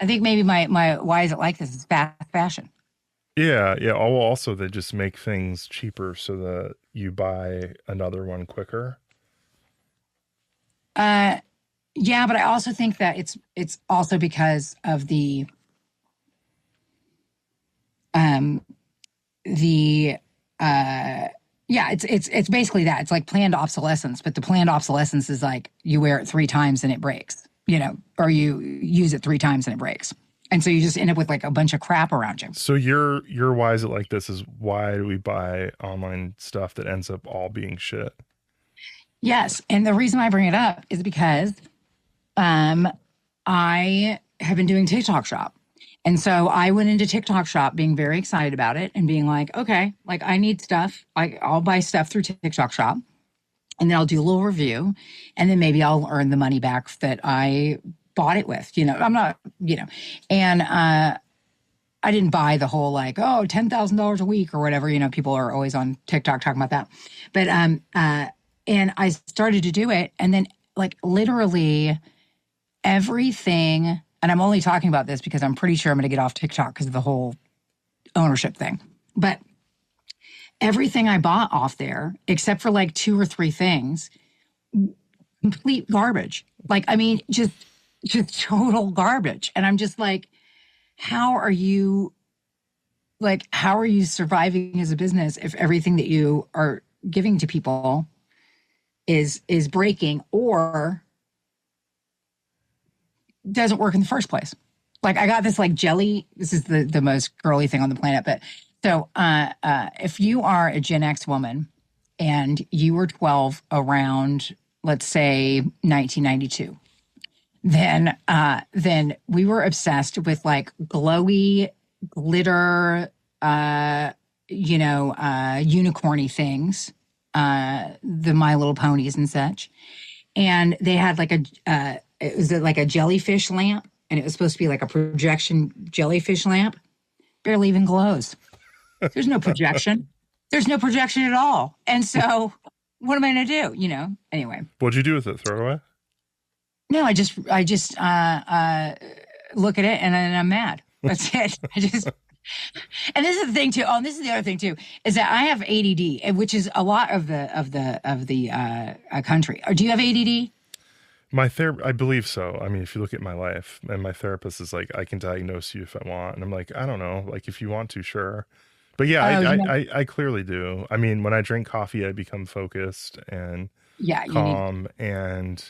I think maybe my why is it like this is fast fashion. Yeah. Yeah. Oh, also, they just make things cheaper so that you buy another one quicker. Yeah, but I also think that it's also because of the yeah, it's basically that. It's like planned obsolescence, but the planned obsolescence is like you wear it 3 times and it breaks, or you use it 3 times and it breaks. And so you just end up with like a bunch of crap around you. So your why is it like this is why do we buy online stuff that ends up all being shit? Yes, and the reason I bring it up is because I have been doing TikTok Shop. And so I went into TikTok Shop being very excited about it and being like, okay, like I need stuff. I'll buy stuff through TikTok Shop and then I'll do a little review and then maybe I'll earn the money back that I bought it with. I'm not, and I didn't buy the whole like, oh, $10,000 a week or whatever. People are always on TikTok talking about that. But and I started to do it and then like literally everything. And I'm only talking about this because I'm pretty sure I'm going to get off TikTok because of the whole ownership thing. But everything I bought off there, except for like 2 or 3 things, complete garbage. Like, I mean, just total garbage. And I'm just like, how are you surviving as a business if everything that you are giving to people is breaking or doesn't work in the first place? Like I got this like jelly. This is the most girly thing on the planet. But so if you are a Gen X woman and you were 12 around, let's say 1992, then we were obsessed with like glowy glitter, unicorny things, the My Little Ponies and such. And they had like it was like a jellyfish lamp, and it was supposed to be like a projection jellyfish lamp. Barely even glows. There's no projection. There's no projection at all. And so, what am I going to do? Anyway. What'd you do with it? Throw it away? No, I just look at it and then I'm mad. That's it. And this is the thing too. Oh, and this is the other thing too, is that I have ADD, which is a lot of the country. Or do you have ADD? I believe so. I mean, if you look at my life, and my therapist is like, I can diagnose you if I want, and I'm like, I don't know, like if you want to, sure. But yeah, I clearly do. I mean, when I drink coffee, I become focused and calm, and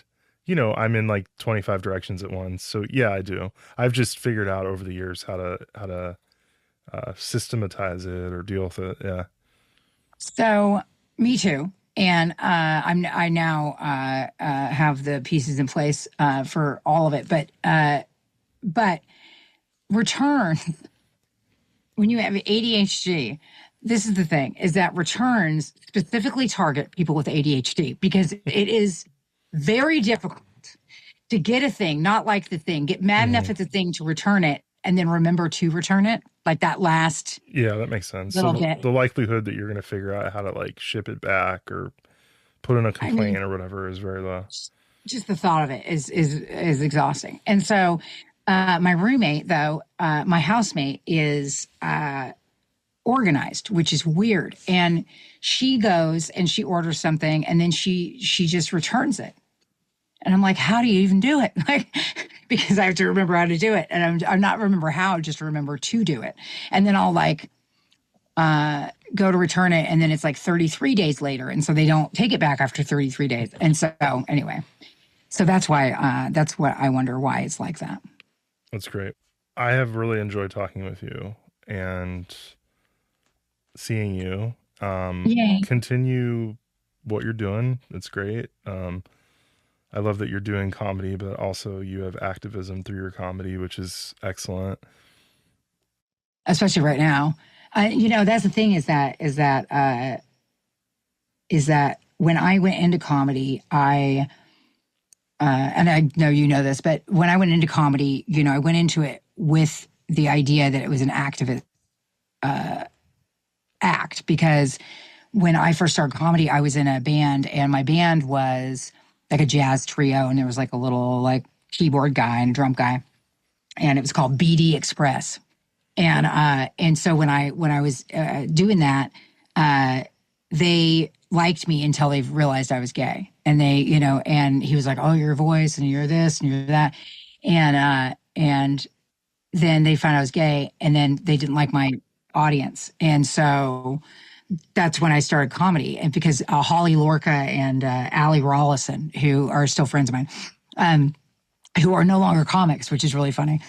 I'm in like 25 directions at once. So yeah, I do. I've just figured out over the years how to systematize it or deal with it. Yeah. So me too. And I now have the pieces in place for all of it. But return when you have ADHD, this is the thing, is that returns specifically target people with ADHD because it is very difficult to get a thing, not like the thing, get mad enough at the thing to return it and then remember to return it. Like that last. Yeah, that makes sense. So the likelihood that you're going to figure out how to like ship it back or put in a complaint or whatever is very low. Just the thought of it is exhausting. And so my roommate, though, my housemate is organized, which is weird. And she goes and she orders something and then she just returns it. And I'm like, how do you even do it? Like, because I have to remember how to do it. And I'm not remember how, just remember to do it. And then I'll like go to return it. And then it's like 33 days later. And so they don't take it back after 33 days. And so anyway, so that's why, that's what I wonder why it's like that. That's great. I have really enjoyed talking with you and seeing you. Continue what you're doing. It's great. I love that you're doing comedy, but also you have activism through your comedy, which is excellent. Especially right now. That's the thing is that when I went into comedy, and I know you know this, but when I went into comedy, I went into it with the idea that it was an activist act, because when I first started comedy, I was in a band, and my band was like a jazz trio, and there was like a little like keyboard guy and drum guy, and it was called BD Express. And so when I was doing that, they liked me until they realized I was gay, and they, and he was like, "Oh, you're a voice, and you're this, and you're that," and then they found I was gay, and then they didn't like my audience, and so that's when I started comedy. And because Holly Lorca and Allie Rollison, who are still friends of mine, who are no longer comics, which is really funny,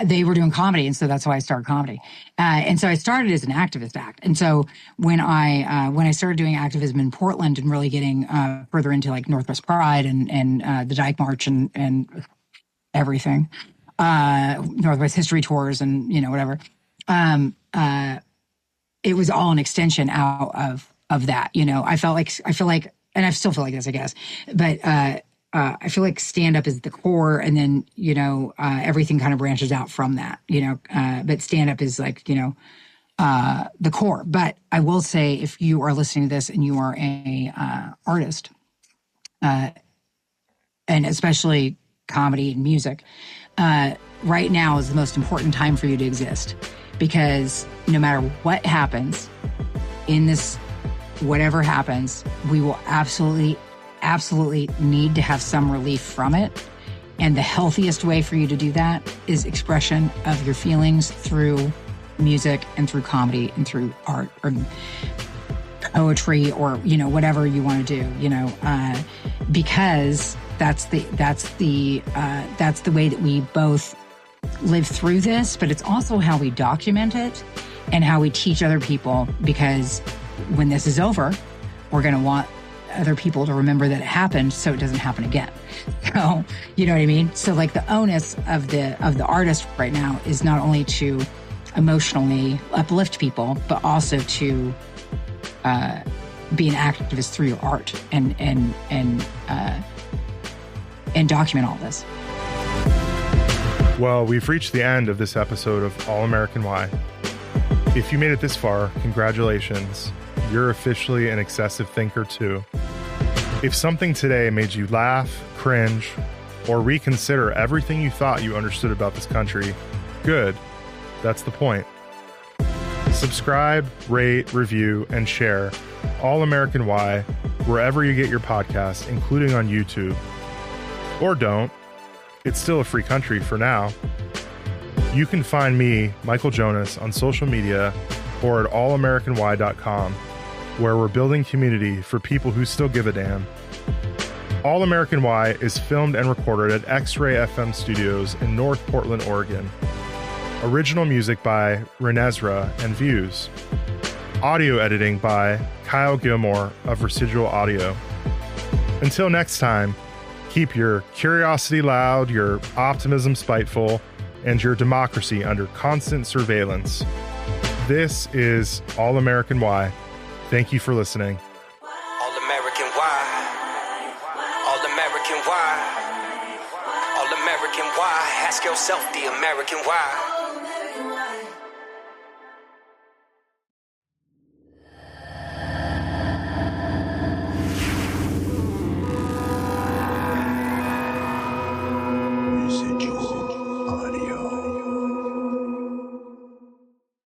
they were doing comedy, and so that's why I started comedy. And so I started as an activist act. And so when I started doing activism in Portland and really getting further into like Northwest Pride and the Dyke March and everything, Northwest History Tours and whatever, it was all an extension out of that. I feel like, and I still feel like this, I guess, but I feel like stand-up is the core, and then everything kind of branches out from that. But stand-up is like the core. But I will say, if you are listening to this and you are a artist, and especially comedy and music, right now is the most important time for you to exist, because no matter what happens in this, whatever happens, we will absolutely need to have some relief from it. And the healthiest way for you to do that is expression of your feelings through music and through comedy and through art or poetry or, whatever you want to do, because that's the way that we both live through this, but it's also how we document it and how we teach other people, because when this is over, we're going to want other people to remember that it happened so it doesn't happen again. So, you know what I mean? So like the onus of the artist right now is not only to emotionally uplift people, but also to be an activist through your art and document all this. Well, we've reached the end of this episode of All American Why. If you made it this far, congratulations. You're officially an excessive thinker too. If something today made you laugh, cringe, or reconsider everything you thought you understood about this country, good. That's the point. Subscribe, rate, review, and share All American Why wherever you get your podcasts, including on YouTube. Or don't. It's still a free country for now. You can find me, Michael Jonas, on social media or at allamericanwhy.com, where we're building community for people who still give a damn. All American Why is filmed and recorded at X-Ray FM Studios in North Portland, Oregon. Original music by Renezra and Views. Audio editing by Kyle Gilmore of Residual Audio. Until next time, keep your curiosity loud, your optimism spiteful, and your democracy under constant surveillance. This is All American Why. Thank you for listening. All American why? All American why? All American why? Ask yourself the American why.